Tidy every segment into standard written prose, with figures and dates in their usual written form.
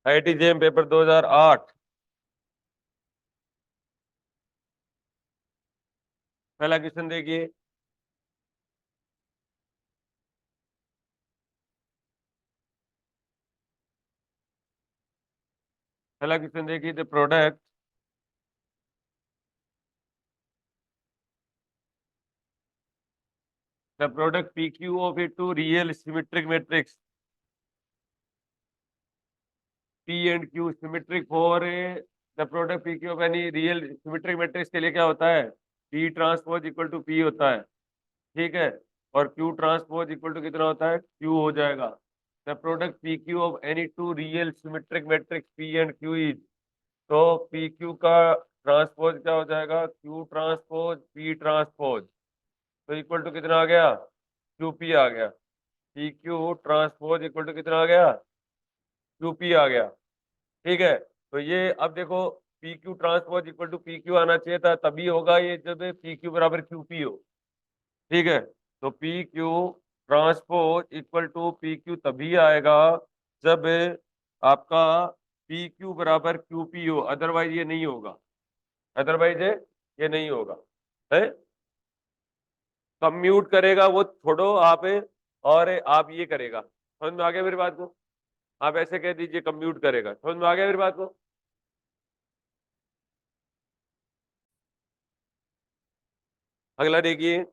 IIT GeM paper 2008। पहला question देखिए। पहला क्वेश्चन देखिए, the product P Q of a two real symmetric matrix P and Q symmetric for the product P Q of any real symmetric matrix के लिए क्या होता है? P transpose equal to P होता है। ठीक है। और क्यू ट्रांसपोज इक्वल टू कितना होता है? क्यू हो जाएगा। The product P Q of any two real symmetric matrix P and Q is, तो पी क्यू का ट्रांसपोज क्या हो जाएगा? क्यू ट्रांसपोज पी ट्रांसपोज, तो इक्वल टू कितना आ गया? क्यू पी आ गया। P Q transpose equal to कितना आ गया? क्यू पी आ गया। ठीक है। तो ये अब देखो, p Q transpose equal to p q आना चाहिए था, तभी होगा ये जब पी क्यू बराबर क्यू पी हो। ठीक है। तो P Q transpose equal to p q तभी आएगा जब आपका पी क्यू बराबर क्यू पी हो, अदरवाइज ये नहीं होगा। अदरवाइज ये नहीं होगा है। कम्यूट करेगा वो छोड़ो आप, और आप ये करेगा। समझ में आ गया मेरी बात को? आप ऐसे कह दीजिए कम्यूट करेगा। समझ में आ गया मेरी बात को? अगला देखिए।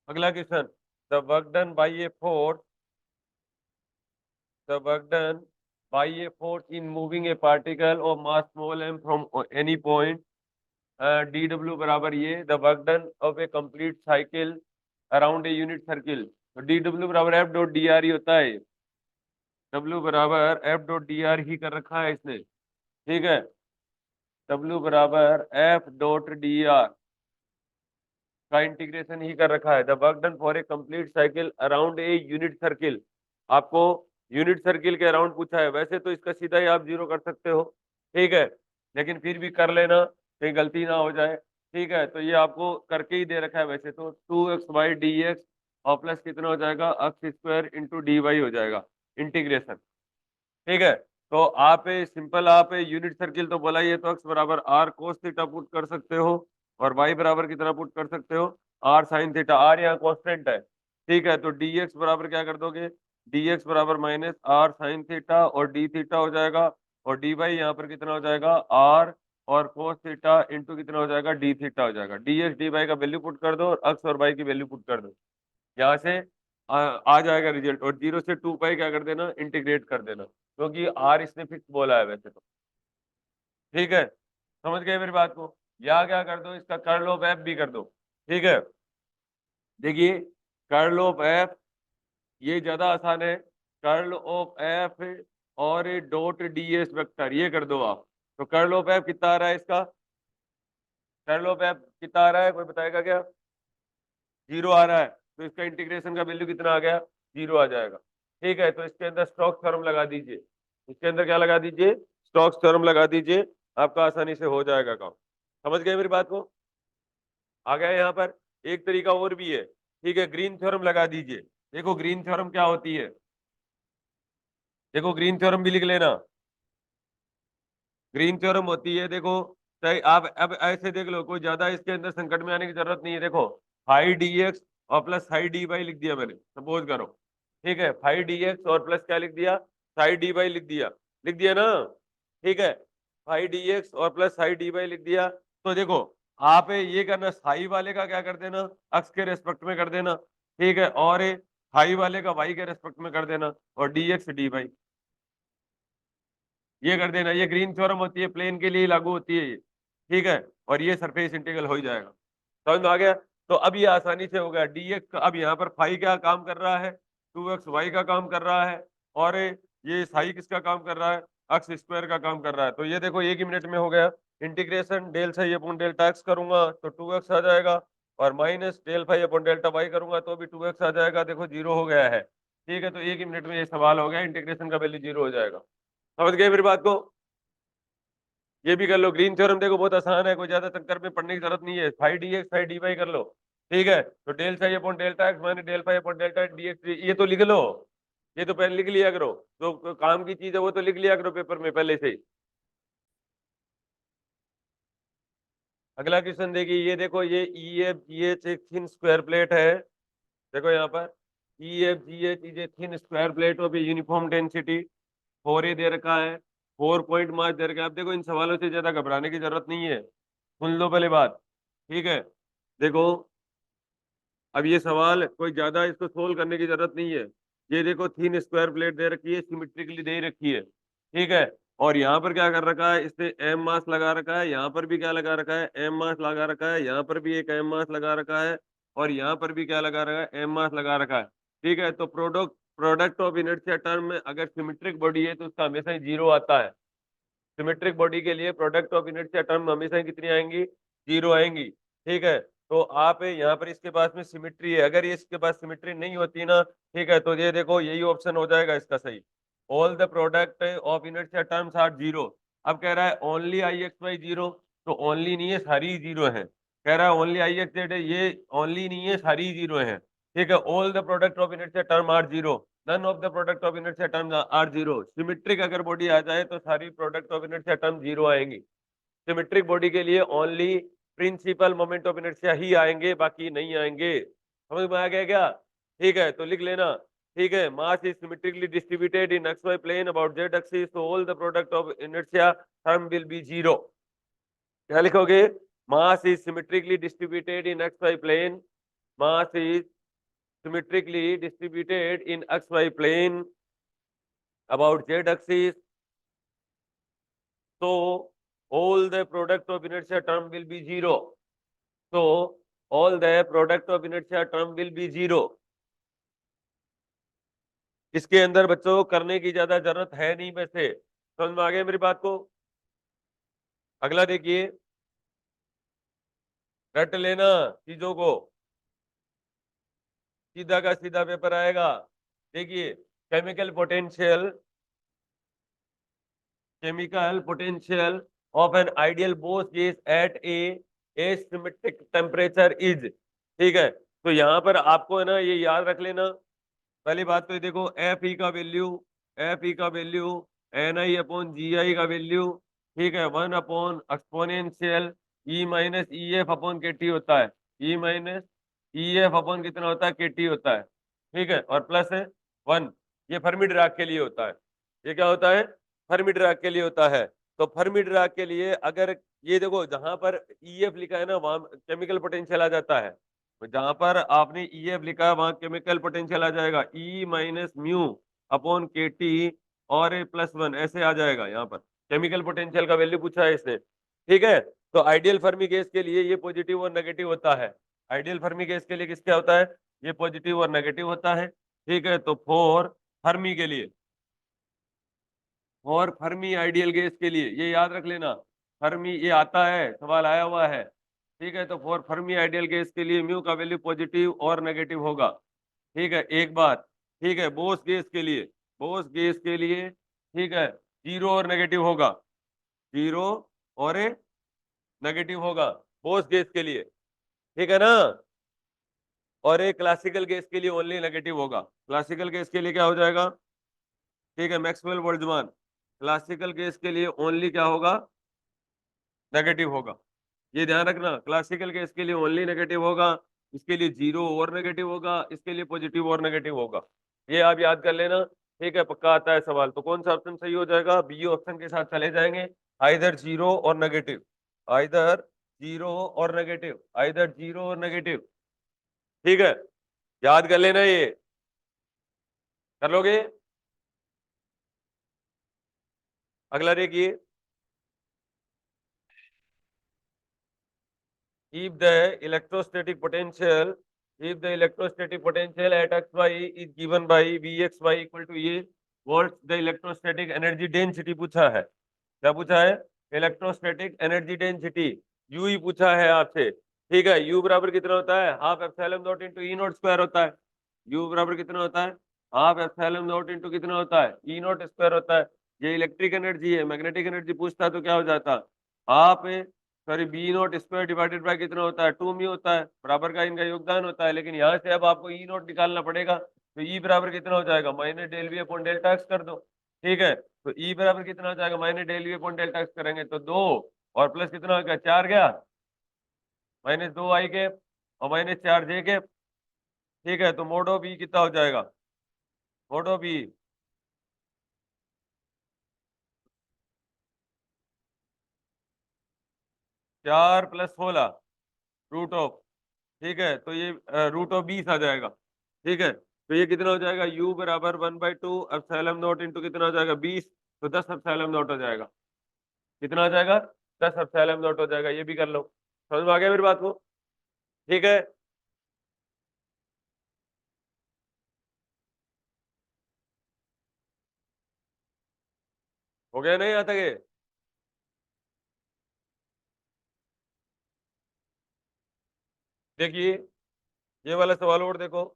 अगला question, the work done by a force the work done by a force in moving a particle of mass small m from any point dw बराबर ये the work done of a complete cycle around a unit circle, तो dw बराबर f dot D R ही होता है। w बराबर f dot D R ही कर रखा है इसने। ठीक है। w बराबर f डॉट डी आर का इंटीग्रेशन ही कर रखा है। The work done for a complete cycle around a unit circle, आपको यूनिट सर्किल के अराउंड पूछा है। वैसे तो इसका सीधा ही आप जीरो कर सकते हो। ठीक है। लेकिन फिर भी कर लेना, कहीं गलती ना हो जाए। ठीक है। तो ये आपको करके ही दे रखा है। वैसे तो 2x डी एक्स और प्लस कितना हो जाएगा? X square into d y हो जाएगा इंटीग्रेशन। ठीक है। तो आप सिंपल आप यूनिट सर्किल तो बोला, ये तो एक्स बराबर आर कोस थीटा पुट कर सकते हो, और वाई बराबर कितना पुट कर सकते हो? R sine theta. आर यहाँ कॉन्स्टेंट है। ठीक है। तो डी एक्स बराबर क्या कर दोगे? डी एक्स बराबर माइनस आर साइन थीटा और डी थीटा हो जाएगा, और डी वाई यहाँ पर कितना हो जाएगा? आर और कोस थीटा इंटू कितना हो जाएगा? डी थीटा हो जाएगा। डी एक्स डी वाई का वैल्यू पुट कर दो और एक्स और वाई की वैल्यू पुट कर दो। यहाँ से आ जाएगा रिजल्ट। और जीरो से टू पाई क्या कर देना? इंटीग्रेट कर देना, क्योंकि आर इसने फिक्स बोला है वैसे तो। ठीक है। समझ गए मेरी बात को? या क्या कर दो, इसका कर्ल ऑफ एफ भी कर दो। ठीक है। देखिए, कर्ल ऑफ एफ ये ज्यादा आसान है। कर्ल ऑफ एफ और डॉट डी एस वेक्टर ये कर दो आप। तो कर्ल ऑफ एफ कितना आ रहा है इसका? कर्ल ऑफ एफ कितना आ रहा है, कोई बताएगा क्या? जीरो आ रहा है। तो इसका इंटीग्रेशन का वैल्यू कितना आ गया? जीरो आ जाएगा। ठीक है। तो इसके अंदर स्टोक्स थ्योरम लगा दीजिए। इसके अंदर क्या लगा दीजिए? स्टोक्स थ्योरम लगा दीजिए, आपका आसानी से हो जाएगा काम। समझ गए मेरी बात को? आ गया यहाँ पर? एक तरीका और भी है। ठीक है। ग्रीन थ्योरम लगा दीजिए। देखो ग्रीन थ्योरम क्या होती है, देखो ग्रीन थ्योरम भी लिख लेना। ग्रीन थ्योरम होती है, देखो चाहे आप अब ऐसे देख लो, कोई ज्यादा इसके अंदर संकट में आने की जरूरत नहीं है। देखो हाई डी एक्स और प्लस हाई डी वाई लिख दिया मैंने, सपोज करो। ठीक है। फाइव डी एक्स और प्लस क्या लिख दिया? साई डी वाई लिख दिया। लिख दिया ना? ठीक है। फाइव डी एक्स और प्लस साई डी वाई लिख दिया। तो देखो आप ये करना, साई वाले का क्या कर देना? अक्स के रेस्पेक्ट में कर देना। ठीक है। और हाई वाले का वाई के रेस्पेक्ट में कर देना, और डी एक्स डी वाई ये कर देना। ये ग्रीन थ्योरम होती है, प्लेन के लिए लागू होती है ये। ठीक है। और ये सरफेस इंटीग्रल हो ही जाएगा। समझ में आ गया? तो अब ये आसानी से हो गया। dx का अब यहाँ पर फाई क्या काम कर रहा है? 2xy का काम कर रहा है। और ये साई किसका काम कर रहा है? एक्स स्क्वायर का काम कर रहा है। तो ये देखो एक ही मिनट में हो गया। Integration del psi upon delta x करूंगा तो 2x आ जाएगा, और minus del phi upon delta y करूंगा तो भी 2x आ जाएगा। देखो जीरो हो गया है। ठीक है। तो एक ही मिनट में ये सवाल हो गया, इंटीग्रेशन का वैल्यू जीरो हो जाएगा। समझ गए मेरी बात को? ये भी कर लो। ग्रीन थ्योरम देखो बहुत आसान है, कोई ज्यादा चक्कर में पढ़ने की जरूरत नहीं है। Five d x five d y कर लो। ठीक है। तो del psi upon delta x minus del phi upon delta d x ये तो लिख लो। ये तो पहले लिख लिया करो, जो काम की चीज है वो तो लिख लिया करो पेपर में पहले से ही। अगला क्वेश्चन देखिए, ये देखो ये ई एफ जी एच एक थिन स्क्वायर प्लेट है। देखो यहाँ पर E F G H is a thin square plate of uniform density, 4A दे रखा है, 4 पॉइंट मास दे रखा है। अब देखो इन सवालों से ज्यादा घबराने की जरूरत नहीं है, सुन लो पहले बात, ठीक है। देखो अब ये सवाल कोई ज्यादा इसको सोल्व करने की जरूरत नहीं है। ये देखो थिन स्क्वायर प्लेट दे रखी है, सिमेट्रिकली दे रखी है, ठीक है। और यहाँ पर क्या कर रखा है इसने, एम मास लगा रखा है, यहाँ पर भी क्या लगा रखा है, एम मास लगा रखा है, यहाँ पर भी एक एम मास लगा रखा है, और यहाँ पर भी क्या लगा रखा है, एम मास लगा रखा है, ठीक है। तो product product of inertia term में अगर सिमेट्रिक बॉडी है तो उसका हमेशा ही जीरो आता है। सिमेट्रिक बॉडी के लिए प्रोडक्ट ऑफ इनर्शिया टर्म हमेशा ही कितनी आएंगी, जीरो आएंगी, ठीक है। तो आप यहाँ पर इसके पास में सिमेट्री है, अगर ये इसके पास सिमेट्री नहीं होती ना, ठीक है, तो ये देखो यही ऑप्शन हो जाएगा इसका सही, all the product of inertia terms are zero. अब कह रहा है only i x y zero, तो ओनली नहीं है, सारी जीरो है। कह रहा है ओनली आई एक्स जेड है, ये ओनली नहीं है, सारी जीरो है, ठीक है। All the product of inertia term are zero, none of the product of inertia terms are zero. Symmetric अगर बॉडी आ जाए तो सारी product of inertia term zero आएंगी। सिमेट्रिक बॉडी के लिए only principal moment of inertia ही आएंगे, बाकी नहीं आएंगे। समझ में आ गया क्या? ठीक है, तो लिख लेना, ठीक है। Mass is symmetrically distributed in x y plane about z axis, so all the product of inertia term will be zero। क्या लिखोगे? Mass is symmetrically distributed in x y plane, mass is symmetrically distributed in xy plane about z axis, so all the product of inertia term will be zero, so all the product of inertia term will be zero। इसके अंदर बच्चों करने की ज्यादा जरूरत है नहीं, वैसे समझ में आ गया मेरी बात को? अगला देखिए, रट लेना चीजों को, सीधा का सीधा पेपर आएगा। देखिए, chemical potential, chemical potential of an ideal Bose gas at a asymmetric temperature is, ठीक है। तो यहाँ पर आपको है ना ये याद रख लेना, पहली बात तो ये देखो एफ ई का वैल्यू, एफ ई का वैल्यू एन आई अपॉन जी आई का वैल्यू, ठीक है, 1 upon exponential E minus E F upon k T होता है, E minus E F upon कितना होता है, के टी होता है, ठीक है, और प्लस है 1। ये फर्मी डिराक के लिए होता है, ये क्या होता है, फर्मी डिराक के लिए होता है। तो फर्मी डिराक के लिए अगर ये देखो जहां पर ई एफ लिखा है ना वहां केमिकल पोटेंशियल आ जाता है, जहां पर आपने ई एफ लिखा है वहां केमिकल पोटेंशियल आ जाएगा, E minus mu upon k T और ए प्लस 1 ऐसे आ जाएगा। यहाँ पर केमिकल पोटेंशियल का वैल्यू पूछा है इसने, ठीक है। तो आइडियल फर्मी गैस के लिए ये पॉजिटिव और नेगेटिव होता है, आइडियल फर्मी गैस के लिए किसका होता है, ये पॉजिटिव और नेगेटिव होता है, ठीक है। तो फॉर फर्मी के लिए, और फर्मी आइडियल गैस के लिए ये याद रख लेना, फर्मी ये आता है, सवाल आया हुआ है, ठीक है। तो फॉर फर्मी आइडियल गैस के लिए म्यू का वैल्यू पॉजिटिव और नेगेटिव होगा, ठीक है, एक बात, ठीक है। बोस गैस के लिए, बोस गैस के लिए, ठीक है, जीरो और नेगेटिव होगा, जीरो और नेगेटिव होगा बोस गैस के लिए, ठीक है ना। और एक क्लासिकल गैस के लिए ओनली नेगेटिव होगा, क्लासिकल गैस के लिए क्या हो जाएगा, ठीक है, मैक्सवेल बोल्ट्जमान, क्लासिकल गैस के लिए ओनली क्या होगा, नेगेटिव होगा। ये ध्यान रखना, क्लासिकल गैस के लिए ओनली नेगेटिव होगा, इसके लिए जीरो और नेगेटिव होगा, इसके लिए पॉजिटिव और नेगेटिव होगा। ये आप याद कर लेना, ठीक है, पक्का आता है सवाल। तो कौन सा ऑप्शन सही हो जाएगा, बी ऑप्शन के साथ चले जाएंगे, आइदर जीरो और नेगेटिव, आइदर जीरो और नेगेटिव, आइदर जीरो और नेगेटिव, ठीक है, याद कर लेना ये, कर लोगे? अगला देखिए, if the electrostatic potential, if the electrostatic potential at xy is given by vxy equal to a, what's the electrostatic energy density पूछा है, क्या पूछा है, इलेक्ट्रोस्टैटिक एनर्जी डेंसिटी, यू ही पूछा है आपसे, ठीक है। यू बराबर कितना होता है, half epsilon not into E not square होता है, यू बराबर कितना होता है, हाफ एप्सिलॉन नॉट इनटू कितना होता है, ई नॉट स्क्वायर होता है। ये इलेक्ट्रिक एनर्जी है, मैग्नेटिक एनर्जी पूछता तो क्या हो जाता, half sorry b naught square divided by कितना होता है, 2 म्यू होता है, बराबर का इनका योगदान होता है। लेकिन यहाँ से अब आपको ई नॉट निकालना पड़ेगा, तो ई बराबर कितना हो जाएगा, minus del v upon delta x कर दो। ठीक है, तो ई बराबर कितना हो जाएगा, minus del v upon delta x करेंगे तो 2 और प्लस कितना हो गया 4 गया, माइनस 2 आई कैप और माइनस 4 जे कैप। ठीक है, तो मोडो बी कितना हो जाएगा, मोडो बी 4 प्लस 16 रूट ऑफ, ठीक है, तो ये रूट ऑफ 20 आ जाएगा। ठीक है, तो ये कितना हो जाएगा, u बराबर 1/2 एप्सिलॉन नॉट इंटू कितना हो जाएगा 20, तो 10 एप्सिलॉन नॉट हो जाएगा। कितना हो जाएगा, 10 एप्सिलॉन नॉट हो जाएगा। ये भी कर लो, समझ में आ गया मेरी बात को। ठीक है, हो गया नहीं आता ये। देखिए ये वाला सवाल और देखो,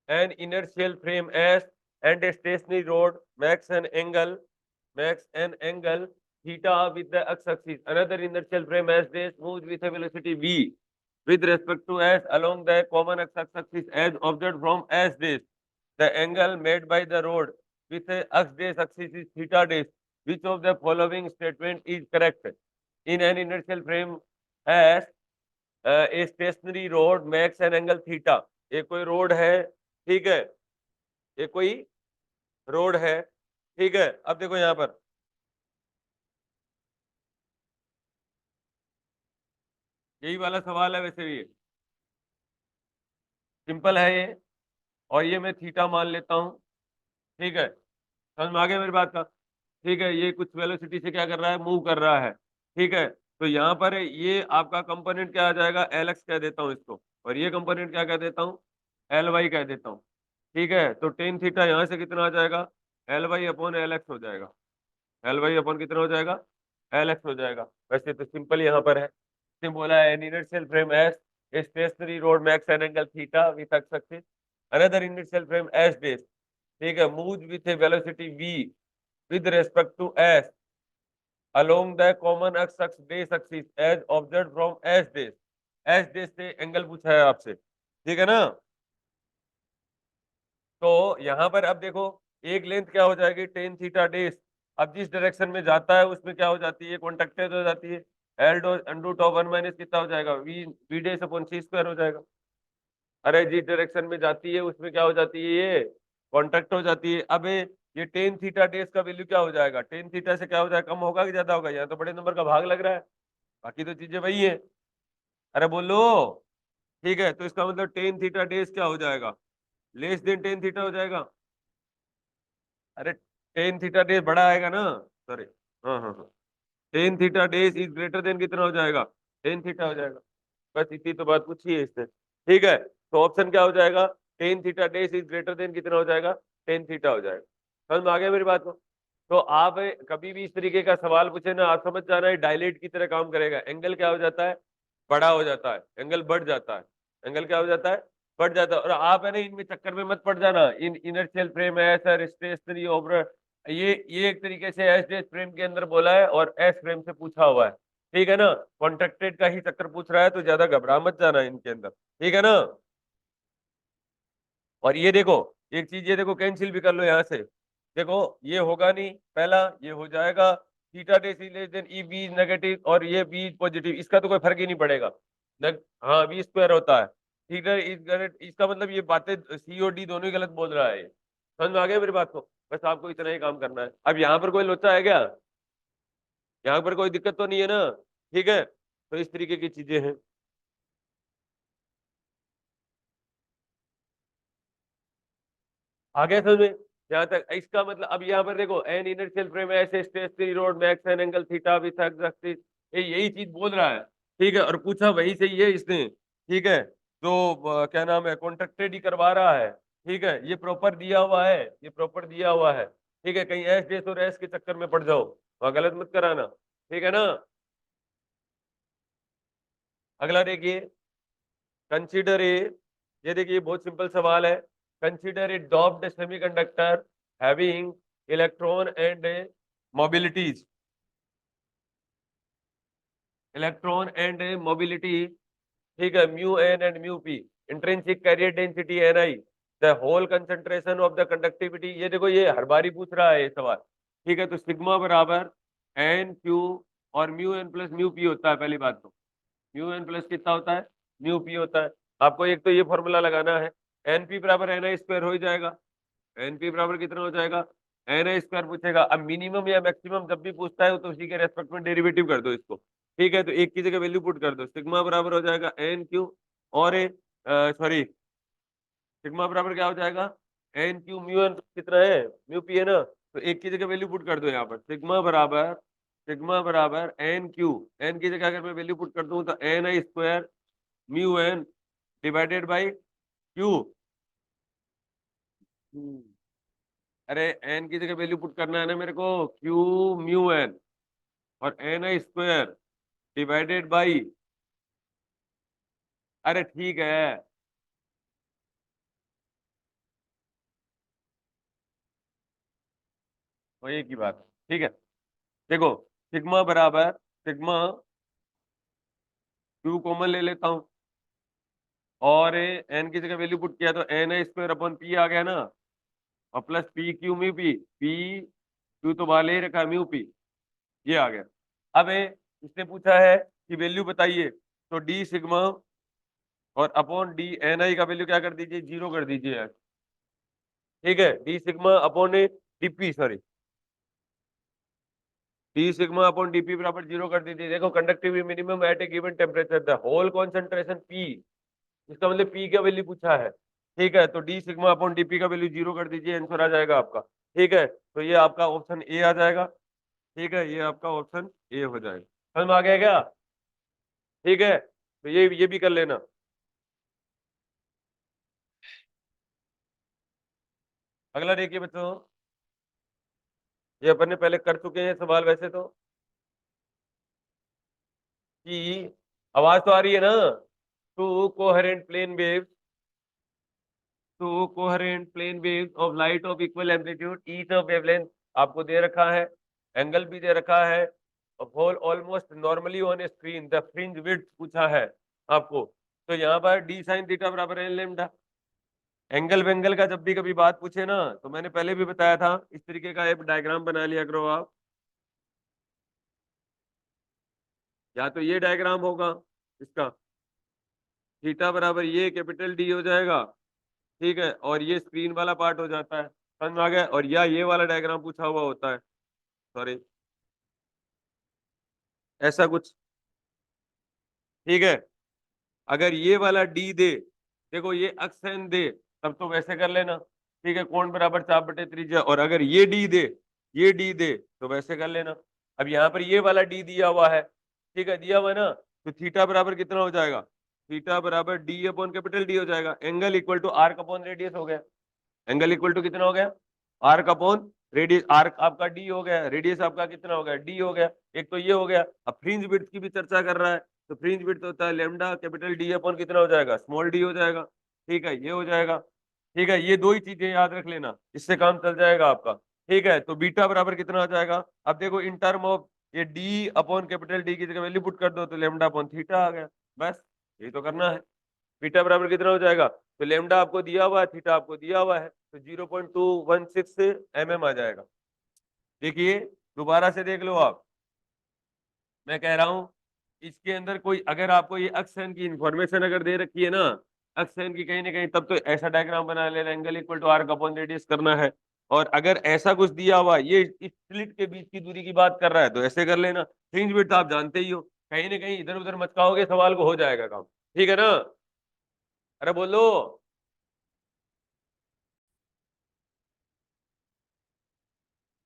an inertial frame S and a stationary rod makes an angle theta with the x-axis. Another inertial frame S dash moves with a velocity v with respect to S along the common x-axis as observed from S dash. The angle made by the rod with a x dash axis is theta dash. Which of the following statement is correct? In an inertial frame S, a stationary rod makes an angle theta. ये कोई road है, ठीक है, ये कोई road है, ठीक है। अब देखो यहाँ पर यही वाला सवाल है, वैसे भी सिंपल है ये, और ये मैं थीटा मान लेता हूँ। ठीक है, समझ में आ गया मेरी बात का। ठीक है, ये कुछ वेलोसिटी से क्या कर रहा है, मूव कर रहा है। ठीक है, तो यहाँ पर ये आपका कंपोनेंट क्या आ जाएगा, एल एक्स कह देता हूँ इसको, और ये कंपोनेंट क्या कह देता हूँ, एल वाई कह देता हूँ। ठीक है, तो टेन थीटा यहाँ से कितना आ जाएगा, l y upon l x हो जाएगा। एल वाई अपॉन कितना हो जाएगा, एल एक्स हो जाएगा। वैसे तो सिंपल यहाँ पर है, इसने बोला है N inertial frame S, a stationary rod makes an angle theta with x axis, another inertial frame s dash, ठीक है, moves with a velocity v with respect to s along the common x dash axis as observed from s dash। s dash से angle पूछा है आपसे, ठीक है ना। तो यहाँ पर अब देखो, एक लेंथ क्या हो जाएगी, टेन थीटा डेस। अब जिस डायरेक्शन में जाता है उसमें क्या हो जाती है, कॉन्टेक्टेड हो जाती है। एल डो अंडर रूट ऑफ 1 माइनस कितना हो जाएगा, v v dash upon c square हो जाएगा। अरे जिस डायरेक्शन में जाती है उसमें क्या हो जाती है, ये कॉन्टेक्ट हो जाती है। अब ये टेन थीटा डेस का वैल्यू क्या हो जाएगा, टेन थीटा से क्या हो जाएगा, कम होगा कि ज्यादा होगा, यहाँ तो बड़े नंबर का भाग लग रहा है, बाकी तो चीजें वही है। अरे बोलो, ठीक है, तो इसका मतलब टेन थीटा डेस क्या हो जाएगा, लेस देन टेन थीटा हो जाएगा। अरे टेन थीटा डेज बड़ा आएगा ना, सॉरी, हाँ हाँ हाँ, tan theta days is greater then कितना हो जाएगा, टेन थीटा हो जाएगा। बस इतनी तो बात पूछी है इसने। ठीक है, तो ऑप्शन क्या हो जाएगा, tan theta days is greater then कितना हो जाएगा, टेन थीटा हो जाएगा। समझ में आ गया मेरी बात को। तो आप कभी भी इस तरीके का सवाल पूछे ना, आप समझ जाना है डायलेट की तरह काम करेगा। एंगल क्या हो जाता है, बड़ा हो जाता है, एंगल बढ़ जाता है। एंगल क्या हो जाता है, बढ़ जाता है। और आप है ना इनमें चक्कर में मत पड़ जाना, इन इनर्शियल फ्रेम है सर, स्टेशनरी ओवर, ये एक तरीके से एस डेस फ्रेम के अंदर बोला है और एस फ्रेम से पूछा हुआ है। ठीक है ना, कॉन्ट्रैक्टेड का ही चक्कर पूछ रहा है, तो ज्यादा घबरा मत जाना इनके अंदर। ठीक है ना। और ये देखो, एक चीज ये देखो, कैंसिल भी कर लो यहाँ से। देखो ये होगा नहीं, पहला ये हो जाएगा, theta dash is less than e b negative और ये बी पॉजिटिव, इसका तो कोई फर्क ही नहीं पड़ेगा। हाँ बी स्क्वायर होता है, थीटा इज गलत, इसका मतलब ये बातें सी और डी दोनों ही गलत बोल रहा है ये। समझ में आ गया मेरी बात को। बस आपको इतना ही काम करना है। अब यहाँ पर कोई लोचा है क्या, यहाँ पर कोई दिक्कत तो नहीं है ना। ठीक है, तो इस तरीके की चीजें हैं। आ गया समझ में, यहाँ तक इसका मतलब। अब यहाँ पर देखो, एन इनर्शियल फ्रेम ऐसे stationary rod makes an angle theta with axis, ये यही चीज बोल रहा है। ठीक है, और पूछा वही से ही है इसने। ठीक है, तो क्या नाम है, कॉन्ट्रैक्टेड ही करवा रहा है। ठीक है, ये प्रॉपर दिया हुआ है, ये प्रॉपर दिया हुआ है। ठीक है, कहीं एस डेस और एस के चक्कर में पड़ जाओ, वहाँ गलत मत कराना। ठीक है ना। अगला देखिए, कंसीडर ए, ये देखिए बहुत सिंपल सवाल है। Consider a doped semiconductor having electron and mobilities, electron and mobility, ठीक है, mu n and mu p, intrinsic carrier density n i, the hole concentration of the conductivity, ये देखो ये हर बारी पूछ रहा है ये सवाल, ठीक है। तो सिग्मा बराबर एन क्यू और mu n plus mu p होता है। पहली बात तो म्यू एन प्लस कितना होता है, म्यू पी होता है। आपको एक तो ये फॉर्मूला लगाना है, एन पी बराबर एन आई स्क्वायर हो ही जाएगा। एन पी बराबर कितना हो जाएगा, एन आई स्क्वायर पूछेगा। अब मिनिमम या मैक्सिमम जब भी पूछता है तो उसी के रेस्पेक्ट में डेरिवेटिव कर दो इसको, ठीक है। तो एक की जगह वैल्यू पुट कर दो, सिग्मा बराबर हो जाएगा एन क्यू और सॉरी सिग्मा बराबर क्या हो जाएगा, एन क्यू म्यू एन कितना है, म्यू पी है ना। तो एक की जगह वैल्यू पुट कर दो यहाँ पर, सिग्मा बराबर एन क्यू, एन की जगह अगर मैं वैल्यू पुट कर दूं तो n i square mu n divided by q. अरे एन की जगह वैल्यू पुट करना है ना मेरे को, क्यू म्यू एन और n i square divided by, अरे ठीक है, वो एक ही बात है, ठीक है। देखो सिग्मा बराबर सिग्मा क्यू कॉमन ले लेता हूँ और एन की जगह वैल्यू पुट किया तो n i square upon P आ गया ना, और plus P Q mu P, P Q तो वाले ही रखा म्यू पी, ये आ गया। अब इसने पूछा है कि वैल्यू बताइए, तो डी सिग्मा और अपॉन डी एन आई का वैल्यू क्या कर दीजिए, जीरो कर दीजिए यार, ठीक है। D sigma upon d p, sorry d sigma upon d p बराबर जीरो कर दीजिए। देखो conductivity minimum at a given temperature the hole concentration p, इसका मतलब पी का वैल्यू पूछा है, ठीक है। तो डी सिग्मा अपॉन डीपी का वैल्यू जीरो कर दीजिए, आंसर आ जाएगा आपका, ठीक है। तो ये आपका ऑप्शन ए आ जाएगा, ठीक है, ये आपका ऑप्शन ए हो जाएगा। समझ में आ गया क्या, ठीक है। तो ये भी कर लेना। अगला देखिए बच्चों, ये अपन ने पहले कर चुके हैं सवाल वैसे तो, कि आवाज तो आ रही है ना, two coherent plane waves, two coherent plane waves of light of equal amplitude each of wavelength आपको दे रखा है, एंगल भी दे रखा है, और fall almost normally on A screen, the fringe width पूछा है आपको। तो यहाँ पर डी साइन थीटा बराबर है लेमडा। एंगल वेंगल का जब भी कभी बात पूछे ना, तो मैंने पहले भी बताया था, इस तरीके का एक डायग्राम बना लिया करो आप, या तो ये डायग्राम होगा इसका, थीटा बराबर ये कैपिटल डी हो जाएगा, ठीक है, और ये स्क्रीन वाला पार्ट हो जाता है, समझ में आ गया। और या ये वाला डायग्राम पूछा हुआ होता है, सॉरी ऐसा कुछ, ठीक है। अगर ये वाला डी दे, देखो ये अक्सेन दे, तब तो वैसे कर लेना, ठीक है, कोण बराबर चाप बटे त्रिज्या। और अगर ये डी दे, ये डी दे तो वैसे कर लेना। अब यहाँ पर ये वाला डी दिया हुआ है, ठीक है, दिया हुआ है ना, तो थीटा बराबर कितना हो जाएगा, थीटा बराबर डी अपॉन कैपिटल डी हो जाएगा, angle equal to arc upon radius हो गया। एंगल इक्वल टू कितना हो गया, आर्क अपॉन रेडियस, आर्क आपका डी हो गया, रेडियस आपका कितना हो गया, डी हो गया। एक तो ये हो गया। अब फ्रिंज विड्थ की भी चर्चा कर रहा है, तो फ्रिंज विड्थ होता है लेमडा कैपिटल डी अपॉन कितना हो जाएगा, स्मॉल डी हो जाएगा, ठीक है, ये हो जाएगा, ठीक है। ये दो ही चीजें याद रख लेना, इससे काम चल जाएगा आपका, ठीक है। तो बीटा बराबर कितना हो जाएगा, अब देखो इन टर्म ऑफ ये डी अपॉन कैपिटल डी की जगह वैल्यू पुट कर दो तो लेमडा अपॉन थीटा आ गया, बस यही तो करना है। बीटा बराबर कितना हो जाएगा, तो लेमडा आपको दिया हुआ है, थीटा आपको दिया हुआ है, तो 0.216 mm आ जाएगा। देखिए दोबारा से देख लो आप, मैं कह रहा हूं इसके अंदर कोई अगर आपको ये अक्सेन की इंफॉर्मेशन अगर दे रखी है ना, अक्सेन की कहीं ना कहीं, तब तो ऐसा डायग्राम बना लेना, angle equal to arc upon radius करना है। और अगर ऐसा कुछ दिया हुआ ये इस स्लिट के बीच की दूरी की बात कर रहा है तो ऐसे कर लेना। फ्रिंज विड्थ आप जानते ही हो, कहीं ना कहीं इधर उधर मचकाओगे सवाल को हो जाएगा काम, ठीक है ना। अरे बोलो,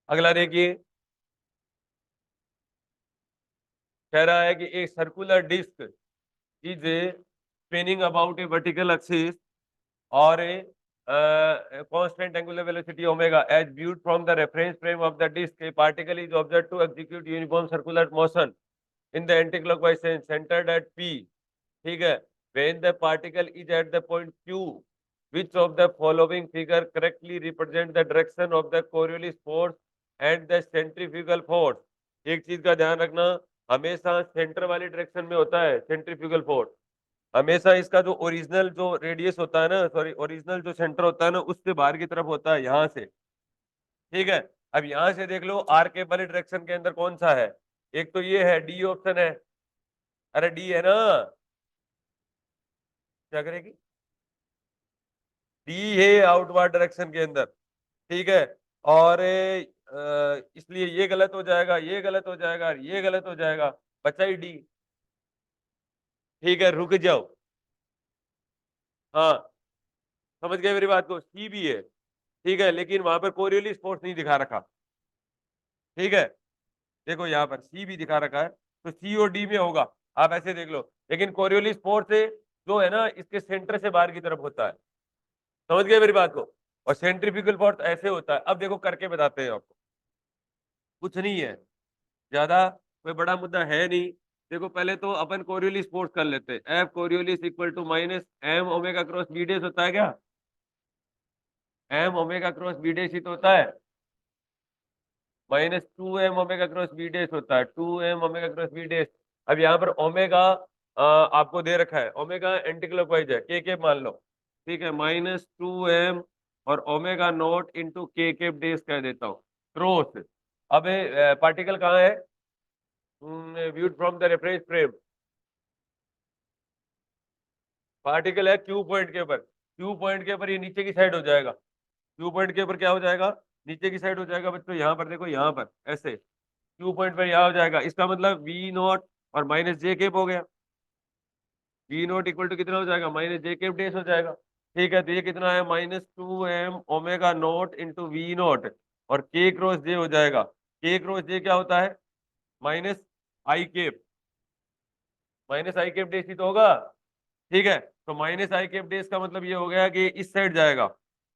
अगला देखिए, कह रहा है कि एक circular disc is spinning about a vertical axis और a constant angular velocity omega as viewed from the reference frame of the disk, a particle is observed to execute uniform circular motion in the anticlockwise sense centered at p, ठीक है। when the particle is at the point q, which of the following figure correctly represent the direction of the Coriolis force and the centrifugal force। एक चीज का ध्यान रखना, हमेशा centre वाली direction में होता है सेंट्रीफ्यूगल फोर्स, हमेशा इसका जो ओरिजिनल जो रेडियस होता है ना, सॉरी ओरिजिनल जो सेंटर होता है ना, उससे बाहर की तरफ होता है, यहाँ से। ठीक है, अब यहाँ से देख लो आर के वाली डायरेक्शन के अंदर कौन सा है, एक तो ये है, डी ऑप्शन है, अरे डी है ना, क्या करेगी, डी है आउटवर्ड डायरेक्शन के अंदर। ठीक है, और इसलिए ये गलत हो जाएगा, ये गलत हो जाएगा, ये गलत हो जाएगा, बचा ही डी। ठीक है, रुक जाओ, हाँ समझ गए मेरी बात को, सी भी है। ठीक है, लेकिन वहां पर कोरियोलिस फोर्स नहीं दिखा रखा। ठीक है, देखो यहाँ पर सी भी दिखा रखा है, तो सी और डी में होगा, आप ऐसे देख लो। लेकिन कोरियोलिस फोर्स है जो है ना, इसके सेंटर से बाहर की तरफ होता है, समझ गए मेरी बात को। और सेंट्रीफ्यूगल फोर्स ऐसे होता है, अब देखो करके बताते हैं आपको, कुछ नहीं है ज्यादा, कोई बड़ा मुद्दा है नहीं। देखो पहले तो अपन कोरियोलिस फोर्स कर लेते हैं, F Coriolis equal to minus m omega cross b dash होता है क्या, m omega cross b dash ही तो होता है, minus two m omega cross b dash होता है, two m omega cross b dash. अब यहाँ पर ओमेगा आपको दे रखा है, ओमेगा एंटी क्लॉकवाइज है, के मान लो। ठीक है, माइनस टू एम और ओमेगा नॉट इंटू के डेश कह देता हूँ, क्रॉस। अब पार्टिकल कहाँ है, viewed from the reference frame, particle है क्यू पॉइंट के ऊपर, क्यू पॉइंट के ऊपर ये नीचे की साइड हो जाएगा, क्यू पॉइंट के ऊपर क्या हो जाएगा, नीचे की साइड हो जाएगा बच्चों, यहाँ पर देखो, यहाँ पर ऐसे क्यू पॉइंट पर यहाँ हो जाएगा, इसका मतलब वी नॉट और माइनस जे केप हो गया, वी नॉट इक्वल टू कितना हो जाएगा, माइनस जे केप डेस हो जाएगा। ठीक है, तो ये कितना है, minus two m omega naught into v naught, और के क्रॉस जे हो जाएगा, के क्रॉस जे क्या होता है, माइनस आई केप, माइनस आई केप डेस ही तो होगा। ठीक है, तो माइनस आई कैप डेज का मतलब ये हो गया कि इस साइड जाएगा,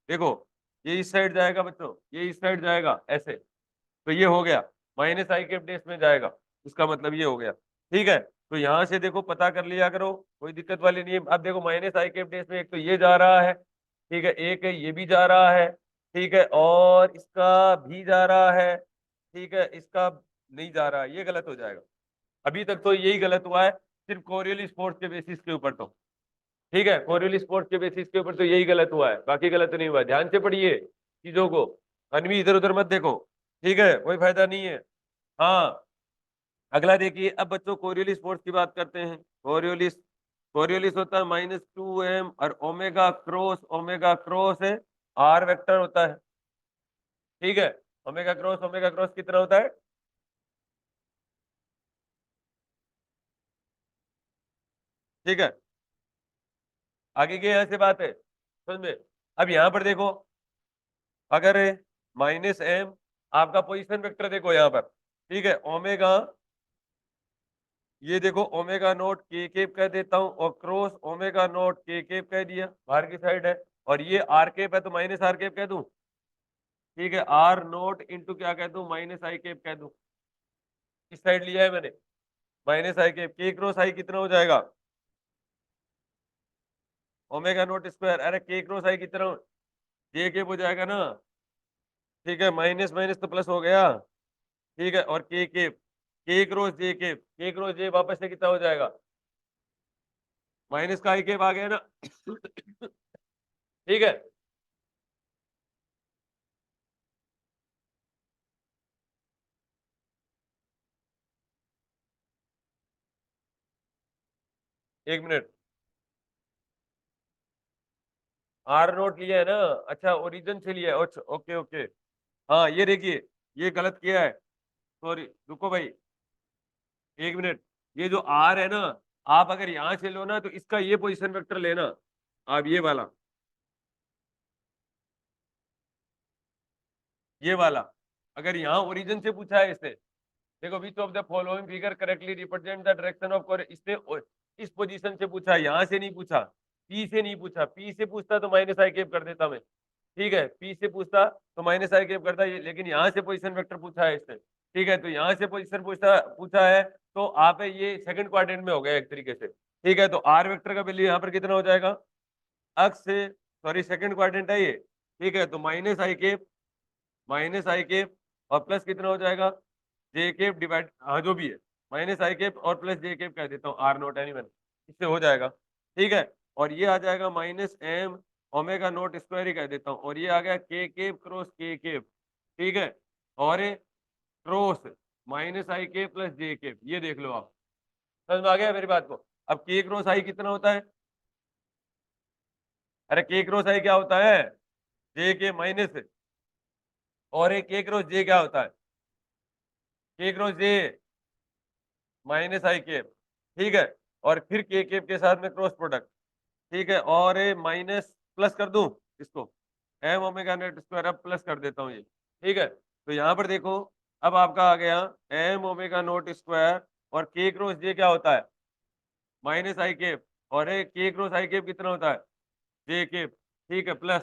देखो ये इस साइड जाएगा बच्चों, ये इस साइड जाएगा ऐसे, तो ये हो गया माइनस आई कैप डेज में जाएगा, इसका मतलब ये हो गया। ठीक है, तो यहाँ से देखो पता कर लिया करो, कोई दिक्कत वाली नहीं है। अब देखो माइनस आई कैप डेज में एक तो ये जा रहा है, ठीक है, एक है ये भी जा रहा है, ठीक है, और इसका भी जा रहा है, ठीक है, इसका नहीं जा रहा है, ये गलत हो जाएगा। अभी तक तो यही गलत हुआ है, सिर्फ कोरियोलिस फोर्स के बेसिस के ऊपर तो। ठीक है, कोरियोलिस फोर्स के बेसिस के ऊपर तो यही गलत हुआ है, बाकी गलत नहीं हुआ है। ध्यान से पढ़िए चीजों को, अनवी इधर उधर मत देखो। ठीक है, कोई फायदा नहीं है। हाँ, अगला देखिए, अब बच्चों कोरियोलिस फोर्स की बात करते हैं। कोरियोलिस, कोरियोलिस होता है माइनस टू एम और ओमेगा क्रॉस है आर वेक्टर होता है। ठीक है, ओमेगा क्रॉस कितना होता है, ठीक है, आगे की ऐसे बात है, समझ में। अब यहाँ पर देखो, अगर माइनस एम आपका पोजीशन वेक्टर देखो यहाँ पर, ठीक है, ओमेगा, ये देखो ओमेगा नोट के केप कह देता हूँ, और क्रॉस ओमेगा नोट के केप कह दिया, बाहर की साइड है, और ये आर केप है तो माइनस आर केप कह दूं। ठीक है, आर नोट इंटू क्या कह दूं, माइनस आई केप कह दूं, इस साइड लिया है मैंने, माइनस आई केप, के क्रॉस आई कितना हो जाएगा, ओमेगा नोट स्क्वायर, अरे के क्रॉस आई कितना, जे केप हो जाएगा ना। ठीक है, माइनस माइनस तो प्लस हो गया। ठीक है, और के केप, के क्रॉस जे केप, के क्रॉस जे वापस से कितना हो जाएगा, माइनस का आई केप आ गया ना। ठीक है, एक मिनट, आर नोट लिया है ना, अच्छा ओरिजिन से लिया है, अच्छा ओके ओके। हाँ ये देखिए, ये गलत किया है, सॉरी, रुको भाई, एक मिनट, ये जो आर है ना, आप अगर यहां से लो ना तो इसका ये पोजीशन वेक्टर लेना, आप ये वाला, ये वाला, अगर यहाँ ओरिजिन से पूछा है इससे, देखो which of the following figure correctly represent the direction of, इसने इस पोजीशन से पूछा, यहाँ से नहीं पूछा, पी से नहीं पूछा, पी से पूछता तो माइनस आई केप कर देता मैं। ठीक है, पी से पूछता तो माइनस आई कैप करता है, लेकिन यहाँ से पोजीशन वेक्टर पूछा है इससे। ठीक है, तो यहाँ से पोजीशन पूछा पूछा है, तो आप ये सेकंड क्वाड्रेंट में हो गया एक तरीके से। ठीक है, तो आर वेक्टर का वैल्यू यहाँ पर कितना हो जाएगा, अक्स से, सॉरी सेकंड क्वाड्रेंट है ये। ठीक है, तो माइनस आई केप और प्लस कितना हो जाएगा, जे केप डिवाइड, हाँ जो भी है, माइनस आई केप और प्लस जे केप कह देता हूँ, आर नोट एनी वन, इससे हो जाएगा। ठीक है, और ये आ जाएगा minus m omega naught square ही कह देता हूँ, और ये आ गया के केप क्रॉस के केप, ठीक है, और क्रॉस माइनस आई केप प्लस जे केप, ये देख लो आप, समझ में आ गया मेरी बात को। अब के क्रॉस आई कितना होता है, अरे के क्रॉस आई क्या होता है, जे के माइनस, और एक के क्रॉस जे क्या होता है, के क्रॉस जे माइनस आई केप, ठीक है, और फिर के केप के साथ में क्रॉस प्रोडक्ट, ठीक है, और माइनस प्लस कर दूं इसको, एम ओमेगा नेट स्क्वायर, अब प्लस कर देता हूँ ये, ठीक है, तो यहाँ पर देखो अब आपका आ गया एम ओमेगा नोट स्क्वायर, और के क्रॉस जे क्या होता है, माइनस आई केप, और के क्रॉस आई केप कितना होता है, जे केप, ठीक है, प्लस,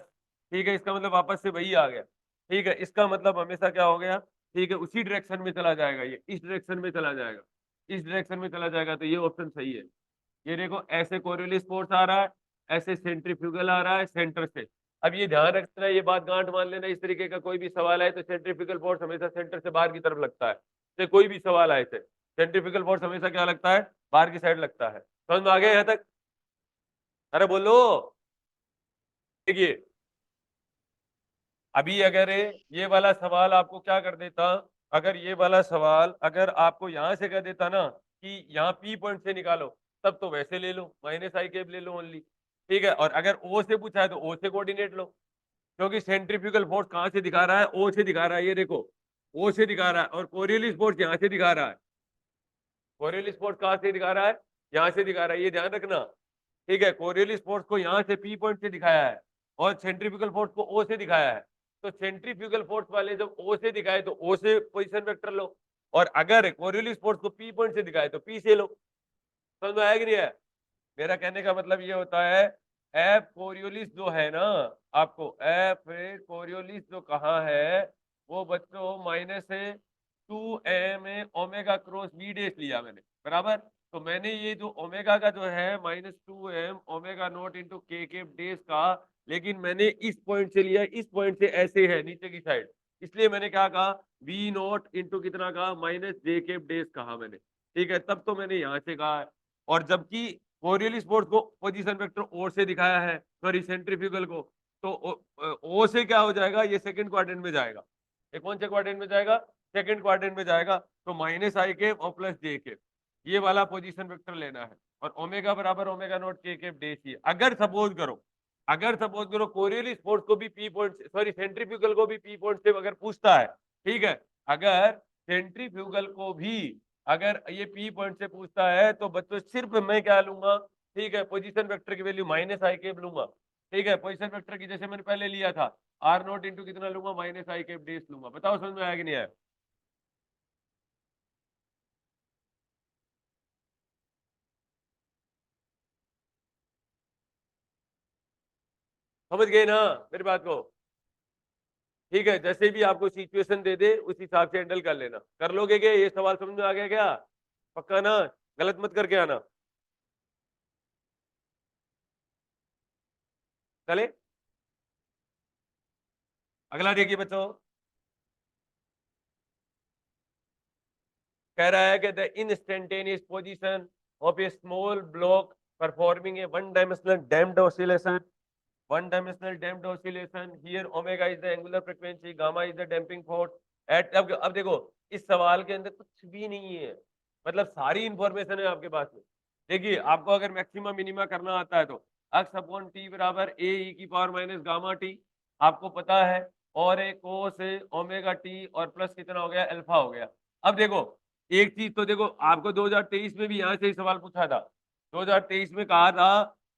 ठीक है, इसका मतलब वापस से वही आ गया, ठीक है, इसका मतलब हमेशा क्या हो गया, ठीक है, उसी डायरेक्शन में चला जाएगा, ये इस डायरेक्शन में चला जाएगा, इस डायरेक्शन में चला जाएगा, तो ये ऑप्शन सही है। ये देखो ऐसे कोरियोलिस फोर्स आ रहा है, ऐसे सेंट्रीफ्यूगल आ रहा है सेंटर से। अब ये ध्यान रखना, ये बात गांठ मान लेना, इस तरीके का कोई भी सवाल आए तो सेंट्रीफ्यूगल फोर्स हमेशा सेंटर से बाहर की तरफ लगता है, तो कोई भी सवाल आए थे सेंट्रीफ्यूगल फोर्स हमेशा क्या लगता है, बाहर की साइड लगता है। समझ में आ गया यहाँ तक, अरे बोलो। देखिए अभी अगर ये वाला सवाल आपको क्या कर देता, अगर ये वाला सवाल अगर आपको यहाँ से कह देता ना कि यहाँ पी पॉइंट से निकालो, तब तो वैसे ले लो, माइनस आई केप ले लो ओनली, ठीक है, और अगर ओ से पूछा है तो ओ से कोऑर्डिनेट लो, क्योंकि सेंट्रीफ्यूगल फोर्स कहाँ से दिखा रहा है, ओ से दिखा रहा है, ये देखो ओ से दिखा रहा है, और कोरियोलिस फोर्स यहाँ से दिखा रहा है, कोरियोलिस फोर्स कहाँ से दिखा रहा है, यहाँ से दिखा रहा है, ये ध्यान रखना, ठीक है, कोरियोलिस फोर्स को यहाँ से पी पॉइंट से दिखाया है, और सेंट्रीफ्यूगल फोर्स को ओ से दिखाया है, तो सेंट्रीफ्यूगल फोर्स वाले जब ओ से दिखाए तो ओ से पोजीशन वेक्टर लो, और अगर कोरियोलिस फोर्स को पी पॉइंट से दिखाए तो पी से लो। समझ में आया कि नहीं है, मेरा कहने का मतलब ये होता है, एफ कोरियोलिस जो है ना, आपको एफ कोरियोलिस जो कहाँ है, वो बच्चों माइनस है 2m omega cross b dash लिया मैंने, बराबर, तो मैंने ये जो ओमेगा का जो है -2m ओमेगा नॉट इंटू के केप डेश का, लेकिन मैंने इस पॉइंट से लिया, इस पॉइंट से ऐसे है नीचे की साइड, इसलिए मैंने क्या कहा, वी नॉट इंटू कितना कहा, माइनस जे केप डेश कहा मैंने, ठीक है, तब तो मैंने यहाँ से कहा है, और जबकि कोरियोलिस फोर्स को पोजीशन वेक्टर ओ से दिखाया है, सॉरी सेंट्रीफ्यूगल को, तो ओ से क्या हो जाएगा, ये सेकंड क्वाड्रेंट में जाएगा, ये कौन से क्वाड्रेंट में जाएगा, सेकंड क्वाड्रेंट में जाएगा, तो माइनस आई केप और प्लस जे केप, ये वाला पोजीशन वेक्टर लेना है, और ओमेगा बराबर ओमेगा नॉट के केप डे सी। अगर सपोज करो कोरियोलिस फोर्स को भी पी पॉइंट, सॉरी सेंट्रीफ्यूगल को भी पी पॉइंट से अगर पूछता है, ठीक है, अगर सेंट्रीफ्यूगल को भी अगर ये पी पॉइंट से पूछता है, तो बच्चों सिर्फ मैं क्या लूंगा, ठीक है, पोजीशन वेक्टर की वैल्यू माइनस आई केप लूंगा, ठीक है, पोजीशन वेक्टर की जैसे मैंने पहले लिया था, आर नॉट इंटू कितना लूंगा, माइनस आई केप डेस लूंगा। बताओ समझ में आया कि नहीं आया, समझ गए ना मेरी बात को, ठीक है, जैसे भी आपको सिचुएशन दे दे उस हिसाब से हैंडल कर लेना, कर लोगे क्या, ये सवाल समझ में आ गया क्या, पक्का ना, गलत मत करके आना, चले अगला देखिए बच्चों, कह रहा है कि the instantaneous position of A small block performing A one dimensional damped oscillation, one dimensional damped oscillation, here omega is the angular frequency, gamma is the damping force at, अब देखो इस सवाल के अंदर कुछ भी नहीं है, मतलब सारी इंफॉर्मेशन है आपके पास में। देखिए आपको अगर मैक्सिमम मिनिमा करना आता है तो x अपॉन टी बराबर ए ई की पावर माइनस गामा टी आपको पता है, और एक कोस ओमेगा टी और प्लस कितना हो गया, अल्फा हो गया। अब देखो एक चीज तो देखो, आपको 2023 में भी यहाँ से ही सवाल पूछा था, 2023 में कहा था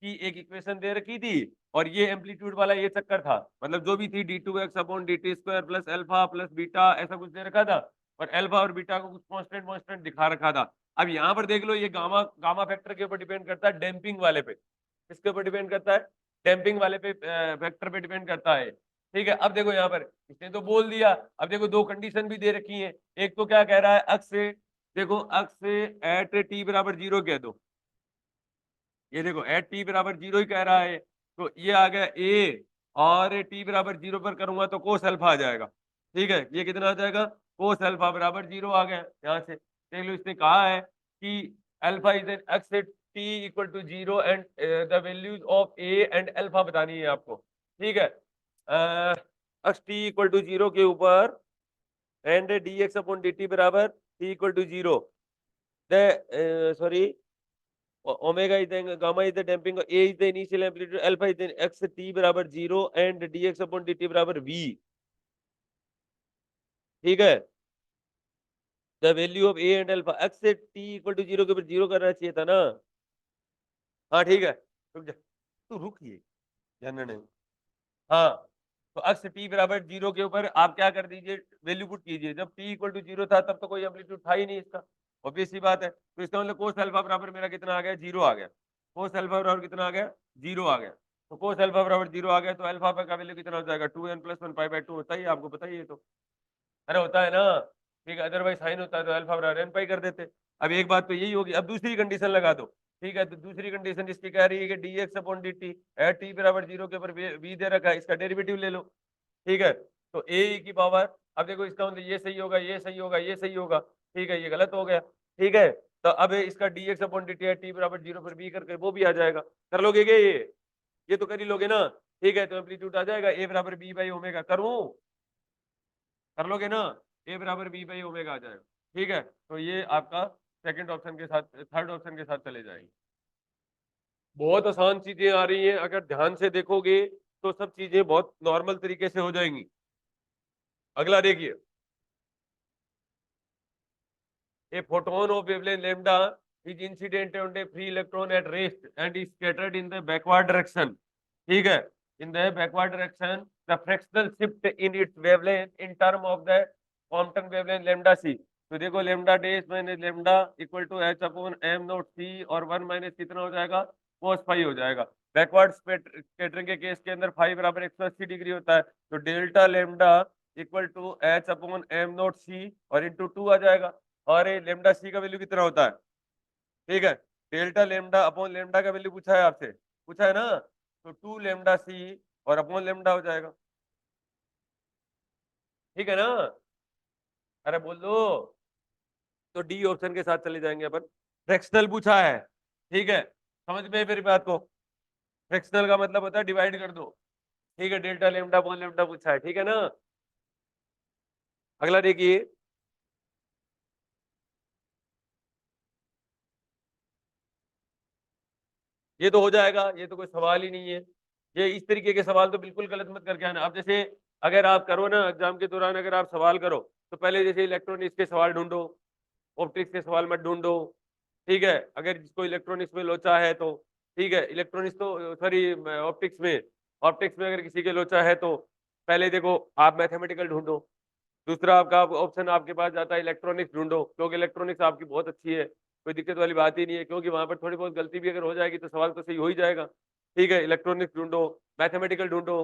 कि एक इक्वेशन दे रखी थी, और ये एम्पलीट्यूड वाला ये चक्कर था, मतलब जो भी थी d2x upon dt square plus alpha plus beta, ऐसा कुछ दे रखा था, और अल्फा और बीटा को कुछ कांस्टेंट कांस्टेंट दिखा रखा था। अब यहाँ पर देख लो, ये गामा गामा फैक्टर के ऊपर डिपेंड करता है, डैम्पिंग वाले पे, किसके ऊपर डिपेंड करता है, डैम्पिंग वाले पे फैक्टर पे डिपेंड करता है, ठीक है। अब देखो यहाँ पर इसने तो बोल दिया, अब देखो दो कंडीशन भी दे रखी है, एक तो क्या कह रहा है, अक्स से देखो, अक्स से एट टी बराबर 0 कह दो, ये देखो एट टी बराबर 0 ही कह रहा है, तो ये आ गया ए, और टी बराबर 0 पर करूंगा तो कोस अल्फा आ जाएगा, ठीक है, ये कितना आ जाएगा, कोस अल्फा बराबर 0 आ गया। यहाँ से देख लो, इसने कहा है कि alpha is an x t equal to 0 and the values of a and alpha बतानी है आपको, ठीक है। अक्स टी इक्वल टू 0 के ऊपर and d x upon D t बराबर t equal to 0, the sorry omega is the gamma is the damping, a is the initial amplitude, alpha is the x t बराबर 0 and d x upon D t बराबर v, ठीक है। The value of a and alpha, x से t equal to 0 के ऊपर 0 करना चाहिए था ना। हाँ ठीक है, रुक जा, तू रुकिए जानने। हाँ, तो अक्स टी बराबर 0 के ऊपर आप क्या कर दीजिए, वैल्यू पुट कीजिए। जब टी इक्वल टू 0 था तब तो कोई एम्पलीट्यूड था ही नहीं इसका, ऑब्वियस सी बात है। तो इसका मतलब कोस अल्फा बराबर मेरा कितना आ गया, 0 आ गया। कोस अल्फा बराबर कितना आ गया, 0 आ गया। तो कोस अल्फा बराबर 0 आ गया, तो अल्फा का वैल्यू कितना हो जाएगा, 2n प्लस 1 पाई बाय 2 होता ही है, आपको पता ही है। तो अरे होता है ना, ठीक है, अदरवाइज साइन होता है तो अल्फा बराबर n पाई कर देते। अब एक बात तो यही होगी, अब दूसरी कंडीशन लगा दो, ठीक है। तो दूसरी कंडीशन इसकी कह रही है कि D x upon D T at T बराबर 0 के ऊपर v दे रखा है, इसका डेरिवेटिव ले लो, ठीक है। तो ए की पावर, अब देखो इसका मतलब ये सही होगा, ये सही होगा, ये सही होगा, ठीक है, ये गलत हो गया, ठीक है। तो अब इसका D x upon D T T बराबर 0 पर बी करके वो भी आ जाएगा, कर लोगे क्या ये तो कर ही लोगे ना, ठीक है। तो एम्पलीट्यूड आ जाएगा ए बराबर बी बाई ओमेगा, करूं, कर लोगे ना, ए बराबर बी बाई ओमेगा आ जाएगा, ठीक है। तो ये आपका सेकंड ऑप्शन के साथ, थर्ड ऑप्शन के साथ चले जाएंगे। बहुत आसान चीजें आ रही हैं, अगर ध्यान से देखोगे तो सब चीजें बहुत नॉर्मल तरीके से हो जाएंगी। अगला देखिए, a photon of wavelength lambda is incident on a free electron at rest and is scattered in the backward direction, ठीक है। in the backward direction the fractional shift in its wavelength in term of the Compton wavelength lambda c, तो देखो lambda dash minus lambda equal to h upon m naught c, और 1 minus कितना हो जाएगा, cos phi हो जाएगा। Backward scattering के case के अंदर फाई बराबर 180 डिग्री होता है, तो delta lambda equal to h upon m naught c और इंटू 2 आ जाएगा। और ये लेमडा सी का वैल्यू कितना होता है, ठीक है। डेल्टा लेमडा अपॉन लेमडा का वैल्यू पूछा है आपसे, पूछा है ना, तो 2 लेमडा सी और अपॉन लेमडा हो जाएगा, ठीक है ना। अरे बोल दो, तो डी ऑप्शन के साथ चले जाएंगे अपन। फ्रैक्शनल पूछा है, ठीक है, समझ में मेरी बात को। फ्रैक्शनल का मतलब होता है डिवाइड कर दो, ठीक है। डेल्टा लेमडा अपॉन लेमडा पूछा है, ठीक है ना। अगला देखिए, ये तो हो जाएगा, ये तो कोई सवाल ही नहीं है। ये इस तरीके के सवाल तो बिल्कुल गलत मत करके आना। अब जैसे अगर आप करो ना एग्जाम के दौरान, अगर आप सवाल करो तो पहले जैसे इलेक्ट्रॉनिक्स के सवाल ढूंढो, ऑप्टिक्स के सवाल मत ढूंढो, ठीक है। अगर जिसको इलेक्ट्रॉनिक्स में लोचा है तो, ठीक है, इलेक्ट्रॉनिक्स तो सॉरी ऑप्टिक्स में अगर किसी के लोचा है तो पहले देखो आप मैथमेटिकल ढूंढो। दूसरा आपका ऑप्शन आपके पास जाता है इलेक्ट्रॉनिक्स ढूंढो, क्योंकि इलेक्ट्रॉनिक्स आपकी बहुत अच्छी है, कोई दिक्कत वाली बात ही नहीं है, क्योंकि वहां पर थोड़ी बहुत गलती भी अगर हो जाएगी तो सवाल तो सही हो ही जाएगा, ठीक है। इलेक्ट्रॉनिक्स ढूंढो, मैथमेटिकल ढूंढो,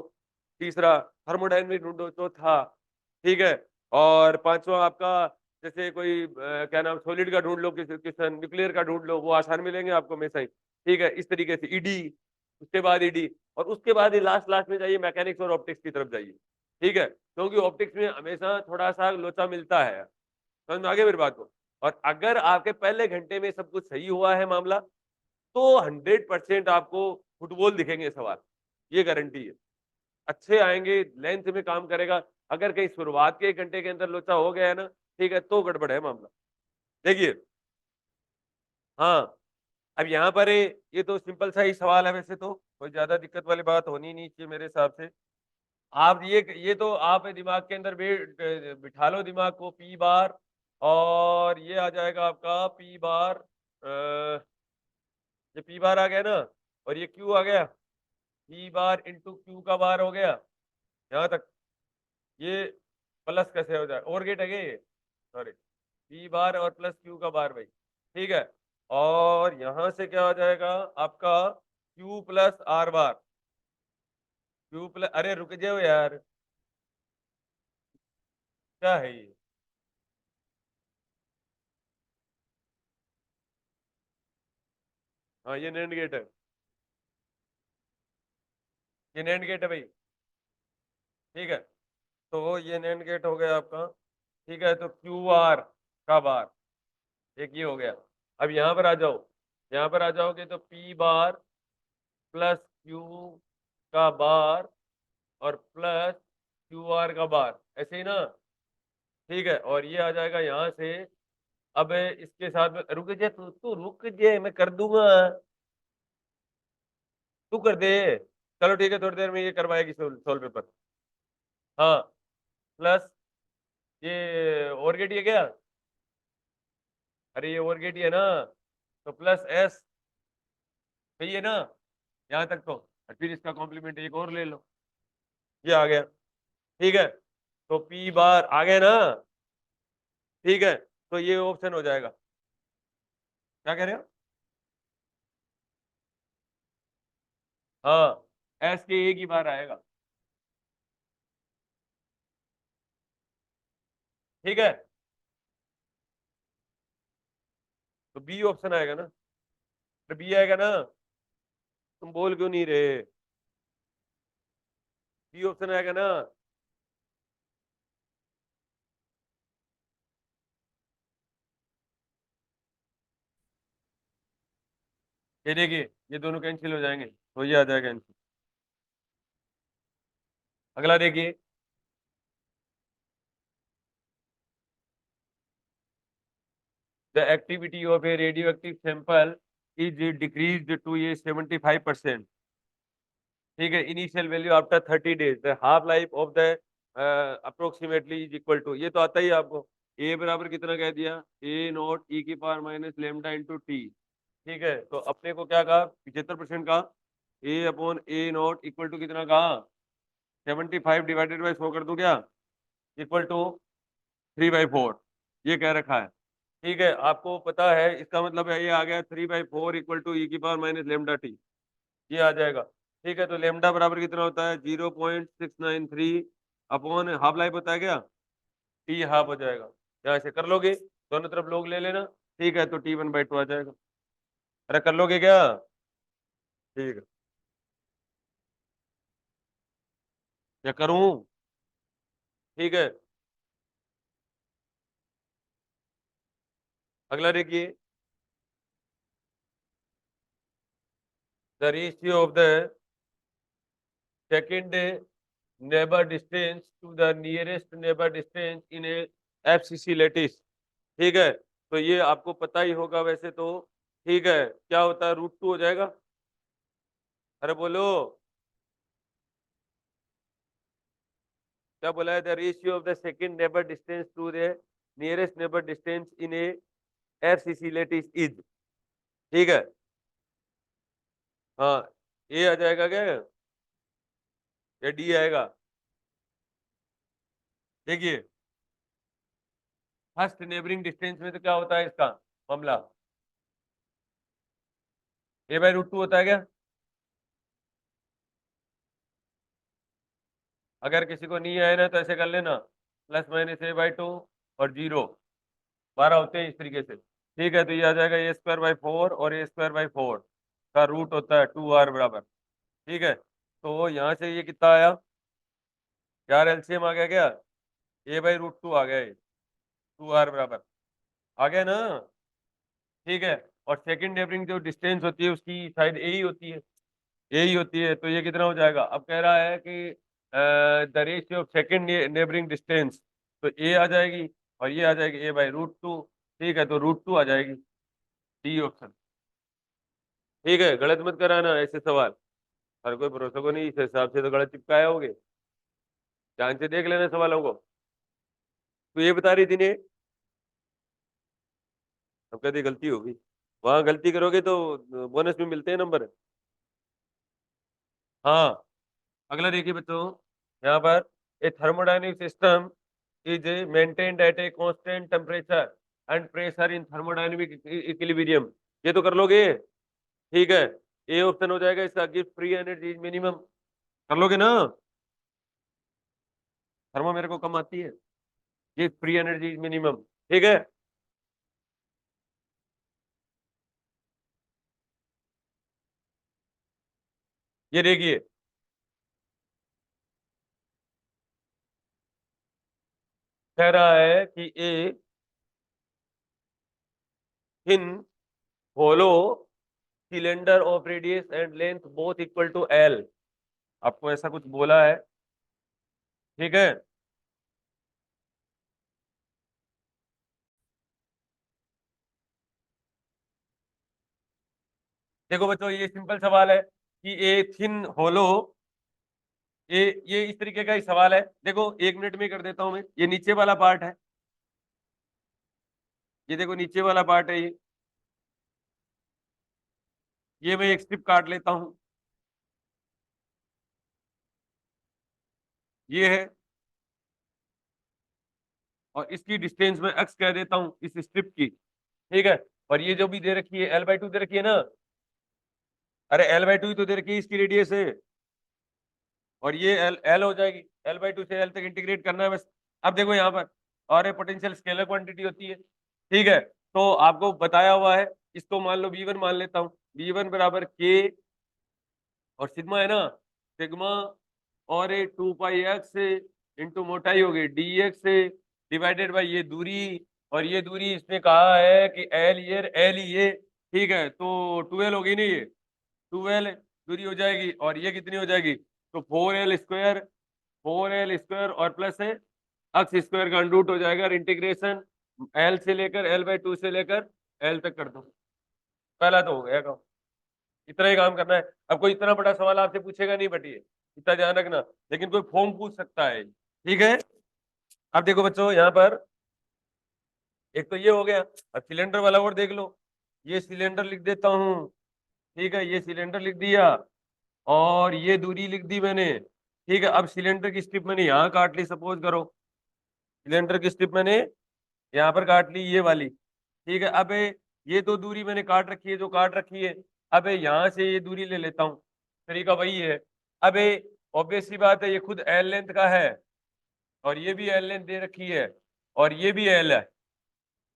तीसरा थर्मोडायनेमिक ढूंढो, चौथा, ठीक है। और पांचवा आपका जैसे कोई क्या नाम, सॉलिड का ढूंढ लो, किसी न्यूक्लियर का ढूंढ लो, वो आसान मिलेंगे आपको हमेशा ही, ठीक है। इस तरीके से ईडी, उसके बाद ईडी, और उसके बाद लास्ट लास्ट में जाइए मैकेनिक्स और ऑप्टिक्स की तरफ जाइए, ठीक है, क्योंकि ऑप्टिक्स में हमेशा थोड़ा सा लोचा मिलता है। समझ में आ गया मेरी बात को। और अगर आपके पहले घंटे में सब कुछ सही हुआ है मामला, तो 100% आपको फुटबॉल दिखेंगे सवाल, ये गारंटी है। अच्छे आएंगे, लेंथ में काम करेगा। अगर कहीं शुरुआत के 1 घंटे के अंदर लोचा हो गया है ना, ठीक है, तो गड़बड़ है मामला। देखिए, हाँ, अब यहाँ पर ये तो सिंपल सा ही सवाल है, वैसे तो कोई ज्यादा दिक्कत वाली बात होनी नहीं चाहिए मेरे हिसाब से। आप ये तो आप दिमाग के अंदर बिठा लो दिमाग को, पी बार, और ये आ जाएगा आपका पी बार, ये पी बार आ गया ना, और ये क्यू आ गया, पी बार इंटू क्यू का बार हो गया यहाँ तक। ये प्लस कैसे हो जाए, और गेट है क्या ये, सॉरी, पी बार और प्लस क्यू का बार भाई, ठीक है। और यहां से क्या हो जाएगा आपका Q plus are bar, Q plus, अरे रुक जाओ यार, क्या है ये, हाँ ये नैंड गेट है, ये नैंड गेट है भाई, ठीक है। तो ये नैंड गेट हो गया आपका, ठीक है। तो क्यू आर का बार एक ये हो गया। अब यहाँ पर आ जाओ, यहाँ पर आ जाओगे तो P बार प्लस Q का बार और प्लस QR का बार, ऐसे ही ना। ठीक है, और ये आ जाएगा यहाँ से। अब इसके साथ में रुक जा, तू रुक जे, मैं कर दूंगा, तू कर दे। चलो ठीक है, थोड़ी देर में ये करवाएगी सोल पेपर। हाँ, प्लस ये और गेट है क्या? अरे ये और गेट है ना, तो प्लस S, सही है ना यहाँ तक तो। और फिर इसका कॉम्प्लीमेंट एक और ले लो, ये आ गया। ठीक है, तो P बार आ गया ना। ठीक है, तो ये ऑप्शन हो जाएगा। क्या कह रहे हो? हाँ, S के एक ही बार आएगा। ठीक है, तो B ऑप्शन आएगा ना, तो B आएगा ना। तुम बोल क्यों नहीं रहे? B ऑप्शन आएगा ना। ये देखिए, ये दोनों कैंसिल हो जाएंगे, तो ये आ जाएगा आंसर। अगला देखिए, the activity of a radioactive sample is decrease to ये 75%। ठीक है, initial value after 30 days, the half life of the approximately is equal to, ये तो आता ही है आपको। ए बराबर कितना कह दिया, ए नॉट ई की power minus lambda into t. ठीक है, तो अपने को क्या कहा, 75% का a upon a naught equal to कितना कहा, 75 डिवाइडेड बाई 100 कर दूं क्या, इक्वल टू 3/4, ये कह रखा है। ठीक है, आपको पता है इसका मतलब है, ये आ गया 3/4 इक्वल टू ई की पावर माइनस लेमडा टी, ये आ जाएगा। ठीक है, तो लेमडा बराबर कितना होता है, 0.693 अपॉन हाफ लाइफ होता है क्या, टी हाफ हो जाएगा। यहाँ से कर लोगे, दोनों तरफ लोग ले लेना। ठीक है, तो T1/2 आ जाएगा। अरे कर लोगे क्या? ठीक है, या करूं? ठीक है, अगला देखिए, the ratio of the second neighbour distance to the nearest neighbour distance in a FCC lattice. ठीक है, तो ये आपको पता ही होगा वैसे तो। ठीक है, क्या होता है, √2 हो जाएगा। अरे बोलो, क्या बोला है, the ratio of the second neighbour distance to the nearest neighbour distance in a FCC lattice is. ठीक है, हाँ, ए आ जाएगा क्या, या डी आएगा? देखिए, फर्स्ट नेबरिंग डिस्टेंस में तो क्या होता है इसका मामला, A/√2 होता है क्या? अगर किसी को नहीं आए ना तो ऐसे कर लेना, +-A/2 और 0, 12 होते हैं इस तरीके से। ठीक है, तो ये आ जाएगा A²/4 और A²/4 का रूट होता है 2R बराबर। ठीक है, तो यहाँ से ये कितना आया, यार एलसीएम आ गया क्या, A/√2 आ गया, ये 2R बराबर आ गया ना। ठीक है, और सेकंड नेबरिंग जो डिस्टेंस होती है उसकी शायद ए ही होती है, ए ही होती है, तो ये कितना हो जाएगा, अब कह रहा है कि the ratio of second neighbouring distance, तो ए आ जाएगी और ये आ जाएगी A/√2। ठीक है, तो √2 आ जाएगी, डी ऑप्शन। ठीक है, गलत मत कराना ऐसे सवाल, हर कोई भरोसा को नहीं, इस हिसाब से तो गलत चिपकाए होगे। ध्यान से देख लेना सवालों को। तो ये बता रही थी ने, अब कहती गलती होगी, वहां गलती करोगे तो बोनस में मिलते हैं नंबर। हाँ, अगला देखिए बच्चों, यहाँ पर a thermodynamic system is maintained at a constant temperature and pressure in thermodynamic equilibrium, ये तो कर लोगे। ठीक है, ए ऑप्शन हो जाएगा इसका, गिव फ्री एनर्जी मिनिमम, कर लोगे ना, थर्मो मेरे को कम आती है, गिव फ्री एनर्जी मिनिमम। ठीक है, ये देखिए, कह रहा है कि a thin hollow cylinder of radius and length both equal to l, आपको ऐसा कुछ बोला है, ठीक है। देखो बच्चों ये सिंपल सवाल है कि ए थिन होलो, ये इस तरीके का ही सवाल है। देखो 1 मिनट में कर देता हूं मैं। ये नीचे वाला पार्ट है, ये देखो नीचे वाला पार्ट है ये मैं एक स्ट्रिप काट लेता हूं, ये है, और इसकी डिस्टेंस में एक्स कह देता हूं इस स्ट्रिप की, ठीक है। और ये जो भी दे रखी है L/2 दे रखी है ना, अरे L/2 ही तो दे रखी है, इसकी रेडियस है, और ये L हो जाएगी। L/2 से L तक इंटीग्रेट करना है बस। अब देखो यहाँ पर, और ये पोटेंशियल स्केलर क्वांटिटी होती है, ठीक है। तो आपको बताया हुआ है, इसको मान लो V1 मान लेता हूँ, V1 बराबर K, और सिग्मा है ना, सिग्मा, और ये 2 पाई x इंटू मोटाई होगी dx से डिवाइडेड बाई ये दूरी, और ये दूरी इसने कहा है कि L ये, ठीक है। तो 2L होगी नहीं, ये 2L दूरी हो जाएगी, और ये कितनी हो जाएगी, तो 4L स्क्वायर, 4L स्क्वायर और प्लस है एक्स स्क्वायर का अंडर रूट हो जाएगा, और इंटीग्रेशन L से लेकर L/2 से लेकर L तक कर दो। पहला तो हो गया काम, इतना ही काम करना है। अब कोई इतना बड़ा सवाल आपसे पूछेगा नहीं बटिए, इतना ध्यान रखना, लेकिन कोई फॉर्म पूछ सकता है, ठीक है। अब देखो बच्चों यहाँ पर एक तो ये हो गया, अब सिलेंडर वाला और देख लो, ये सिलेंडर लिख देता हूँ, ठीक है, ये सिलेंडर लिख दिया, और ये दूरी लिख दी मैंने, ठीक है। अब सिलेंडर की स्ट्रिप मैंने यहाँ काट ली, सपोज करो सिलेंडर की स्ट्रिप मैंने यहाँ पर काट ली, ये वाली, ठीक है। अब ये तो दूरी मैंने काट रखी है, जो काट रखी है, अब यहाँ से ये दूरी ले लेता हूँ, तरीका वही है। अब ऑब्वियस सी बात है, ये खुद एल लेंथ का है, और ये भी एल लेंथ दे रखी है, और ये भी एल है,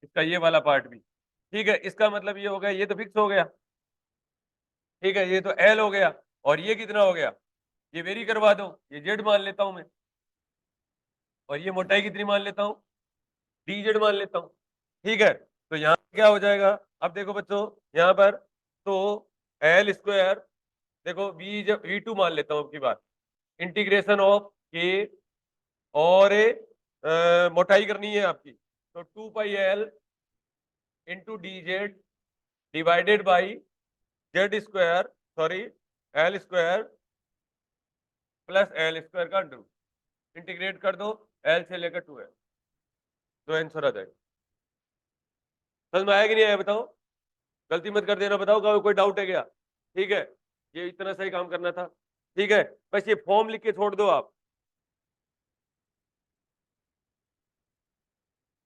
इसका ये वाला पार्ट भी, ठीक है। इसका मतलब ये हो गया, ये तो फिक्स हो गया, ठीक है, ये तो एल हो गया, और ये कितना हो गया, ये वेरी करवा दो, ये जेड मान लेता हूं मैं, और ये मोटाई कितनी मान लेता हूँ, डी जेड मान लेता हूँ, ठीक है। तो यहाँ क्या हो जाएगा, अब देखो बच्चों यहाँ पर, तो एल स्क्वायर, देखो V2 मान लेता हूँ अब की बात, इंटीग्रेशन ऑफ के, और मोटाई करनी है आपकी, तो 2 पाई L into D Z divided by Z square, sorry L square plus L square का अंडर, इंटीग्रेट कर दो L से लेकर 2L, तो आंसर आ जाएगा। समझ में आया कि नहीं आया बताओ, गलती मत कर देना, बताओ कोई डाउट है क्या, ठीक है। ये इतना सही काम करना था, ठीक है। बस ये फॉर्म लिख के छोड़ दो आप,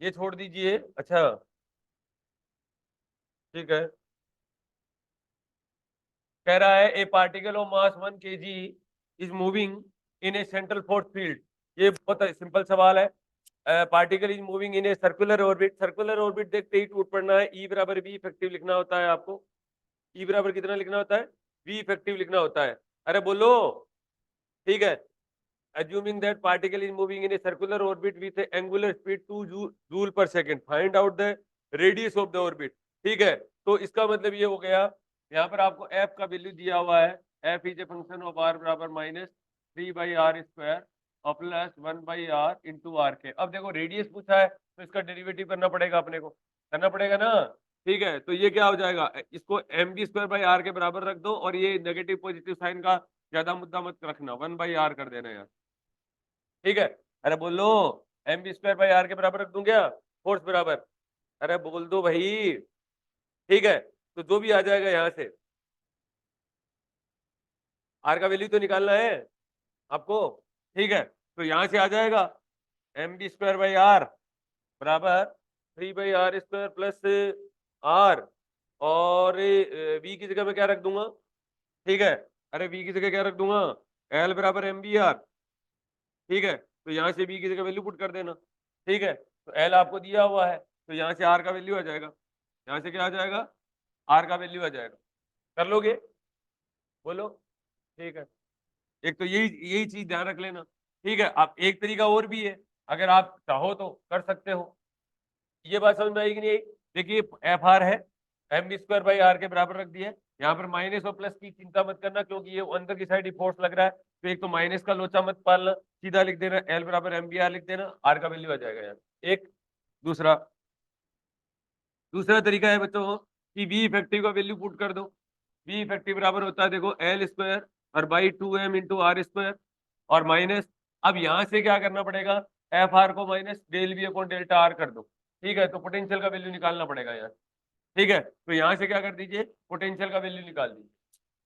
ये छोड़ दीजिए, अच्छा ठीक है। कह रहा है ए particle of mass 1 kg is moving in A central force field, ये बहुत सिंपल सवाल है। Particle is moving in a circular orbit, circular orbit देखते ही टूट पड़ना है, ई बराबर वी इफेक्टिव लिखना होता है आपको, ई बराबर कितना लिखना होता है, वी इफेक्टिव लिखना होता है, अरे बोलो, ठीक है। assuming that particle is moving in a circular orbit with a angular speed 2 joule per second, find out the radius of the orbit, ठीक है। तो इसका मतलब ये हो गया, यहाँ पर आपको f का वैल्यू दिया हुआ है, f is a function of r बराबर -3/r² और प्लस 1/r इंटू आर के। अब देखो रेडियस पूछा है, तो इसका डेरिवेटिव करना पड़ेगा अपने को, करना पड़ेगा ना, ठीक है। तो ये क्या हो जाएगा, इसको mv²/r के बराबर रख दो, और ये नेगेटिव पॉजिटिव साइन का ज्यादा मुद्दा मत रखना, 1/r कर देना यार, ठीक है। अरे बोलो, mv²/r के बराबर रख दूं क्या, फोर्स बराबर, अरे बोल दो भाई, ठीक है। तो जो भी आ जाएगा यहाँ से, आर का वैल्यू तो निकालना है आपको, ठीक है। तो यहाँ से आ जाएगा mv²/r बराबर 3/r² प्लस आर, और v की जगह मैं क्या रख दूंगा, ठीक है। अरे v की जगह क्या रख दूंगा, l बराबर mvr, ठीक है। तो यहाँ से b की जगह वैल्यू पुट कर देना, ठीक है। तो l आपको दिया हुआ है, तो यहाँ से r का वैल्यू आ जाएगा, यहाँ से क्या आ जाएगा, r का वैल्यू आ जाएगा, कर लोगे, बोलो, ठीक है। एक तो यही यही चीज ध्यान रख लेना, ठीक है। आप एक तरीका और भी है, अगर आप चाहो तो कर सकते हो, ये बात समझ में आई कि नहीं आई, देखिए एफ आर है, mv²/r के बराबर रख दिया, यहाँ पर माइनस और प्लस की चिंता मत करना, क्योंकि ये अंदर की साइड ही फोर्स लग रहा है, तो एक तो माइनस का लोचा मत पालना, सीधा लिख देना एल बराबर एम बी आर लिख देना, आर का वैल्यू आ जाएगा यहाँ। एक दूसरा दूसरा तरीका है बच्चों कि वी इफेक्टिव का वैल्यू पुट कर दो। वी इफेक्टिव बराबर होता है देखो एल स्क्वायर और by 2m into r square और माइनस, अब यहां से क्या करना पड़ेगा, एफ आर को minus del v upon delta r कर दो। ठीक है, तो पोटेंशियल का वैल्यू निकालना पड़ेगा यहाँ। ठीक है, तो यहां से क्या कर दीजिए, पोटेंशियल का वैल्यू निकाल दीजिए।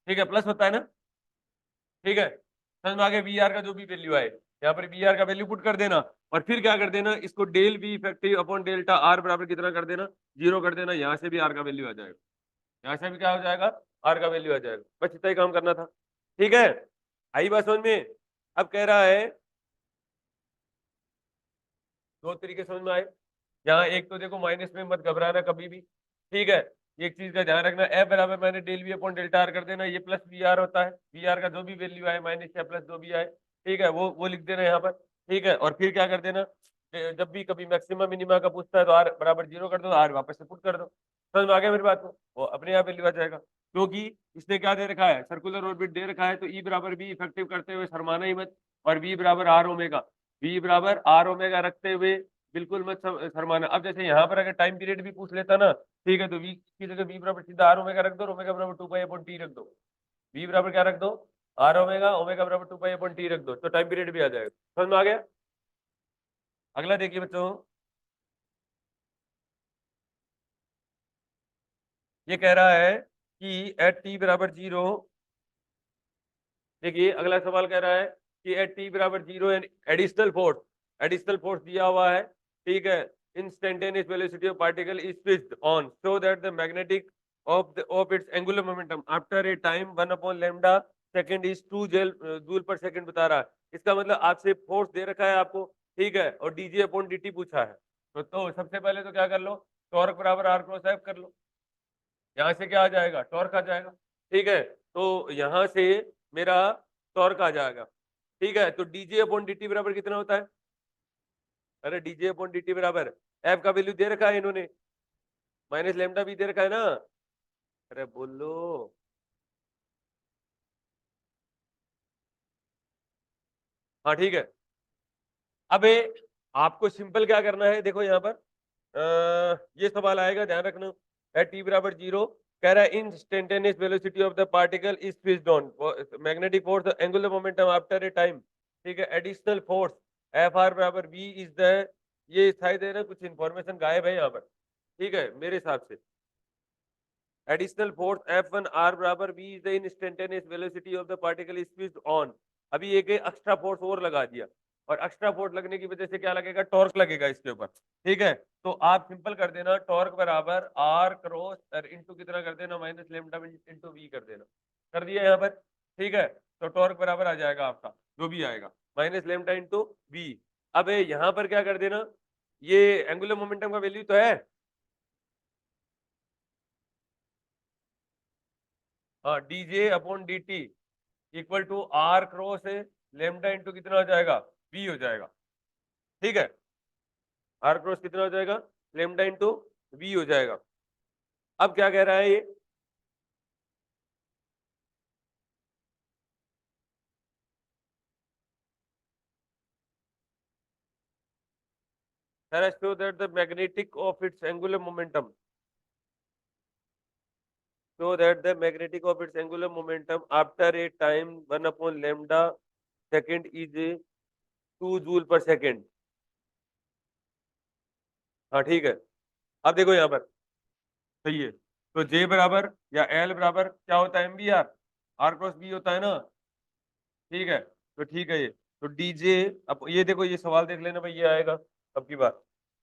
ठीक है, प्लस होता है ना। ठीक है, समझ में आ गया, वी आर का जो भी वैल्यू आए यहाँ पर वी आर का वैल्यू पुट कर देना, और फिर क्या कर देना, इसको del v effective upon delta r बराबर कितना कर देना, 0 कर देना, यहाँ से भी आर का वैल्यू आ जाएगा, यहाँ से भी क्या हो जाएगा, आर का वैल्यू आ जाएगा। बस इतना ही काम करना था। ठीक है, आई बात समझ में। अब कह रहा है दो तरीके समझ में आए। यहाँ एक तो देखो माइनस में मत घबराना कभी भी। ठीक है, एक चीज का ध्यान रखना, एफ बराबर मैंने del v upon delta r कर देना, ये प्लस वी आर होता है, वी आर का जो भी वैल्यू आए माइनस या प्लस जो भी आए, ठीक है, वो लिख देना यहाँ पर। ठीक है, और फिर क्या कर देना, जब भी कभी मैक्सिमम मिनिमा का पूछता है तो आर बराबर 0 कर दो, आर वापस से पुट कर दो। समझ में आ गया मेरी बात को, वो अपने आप वैल्यू आ जाएगा, क्योंकि इसने क्या दे रखा है, सर्कुलर ऑर्बिट दे रखा है, तो ई बराबर बी इफेक्टिव करते हुए शर्माना ही मत, और वी बराबर आर ओमेगा, वी बराबर आर ओमेगा रखते हुए बिल्कुल मत शर्माना। अब जैसे यहाँ पर अगर टाइम पीरियड भी पूछ लेता ना, ठीक है, तो वी की जगह वी बराबर सीधा आर ओमेगा रख दो, ओमेगा बराबर 2 पाई अपॉन टी रख दो, वी बराबर क्या रख दो, आर ओमेगा, ओमेगा बराबर 2 पाई अपॉन टी रख दो, तो टाइम पीरियड भी आ जाएगा। समझ में आ गया। अगला देखिए बच्चों, ये कह रहा है कि एट टी बराबर 0, देखिए अगला सवाल कह रहा है कि एट टी बराबर 0 एडिशनल फोर्स दिया हुआ है। ठीक है, instantaneous velocity of particle is switched on so that the magnetic of its angular momentum after a time 1 upon lambda second is 2 joule पर सेकंड बता रहा है। इसका मतलब आपसे फोर्स दे रखा है आपको, ठीक है, और डीजे अपॉन डी टी पूछा है, तो सबसे पहले तो क्या कर लो, टॉर्क बराबर आर क्रॉस एफ कर लो, यहाँ से क्या आ जाएगा, टॉर्क आ जाएगा। ठीक है, तो यहाँ से मेरा टॉर्क आ जाएगा। ठीक है, तो डीजे अपॉन डी टी बराबर कितना होता है, अरे डीजे अपॉन डी टी बराबर एफ का वैल्यू दे रखा है इन्होंने, माइनस लेमडा भी दे रखा है ना, अरे बोलो, हाँ ठीक है। अब आपको सिंपल क्या करना है, देखो यहाँ पर ये सवाल आएगा, ध्यान रखना, एट टी बराबर 0 कह रहा है instantaneous velocity of the particle is switched on, magnetic force angular momentum after A time, ठीक है, एडिशनल फोर्स एफ आर बराबर वी इज द, ये शायद है ना कुछ इंफॉर्मेशन गायब है यहाँ पर, ठीक है मेरे हिसाब से, एडिशनल फोर्स F1 R बराबर v is the instantaneous velocity of the particle is switched on. अभी एक एक्स्ट्रा फोर्स और लगा दिया, और एक्स्ट्रा फोर्स लगने की वजह से क्या लगेगा, टॉर्क लगेगा इसके ऊपर। ठीक है, तो आप सिंपल कर देना, टॉर्क बराबर आर क्रॉस इंटू कितना कर देना, माइनस लेमडा इंटू वी कर देना, कर दिया यहाँ पर। ठीक है, तो टॉर्क बराबर आ जाएगा आपका जो भी आएगा, माइनस लेमडा इंटू वी। अब यहाँ पर क्या कर देना, ये एंगुलर मोमेंटम का वैल्यू तो है, हाँ, d j upon D t equal to r cross है लेमडा इंटू कितना हो जाएगा, वी हो जाएगा। ठीक है, आर क्रॉस कितना हो जाएगा, लेमडा इंटू वी हो जाएगा। अब क्या कह रहा है ये, show that the magnetic of its angular momentum after a time 1 upon lambda second is 2 joule पर सेकेंड। हाँ ठीक है, अब देखो यहाँ पर सही है, तो जे बराबर या एल बराबर क्या होता है, m b r, r cross B होता है ना। ठीक है, तो ठीक है, ये तो डीजे, अब ये देखो ये सवाल देख लेना भाई, ये आएगा अब की बार,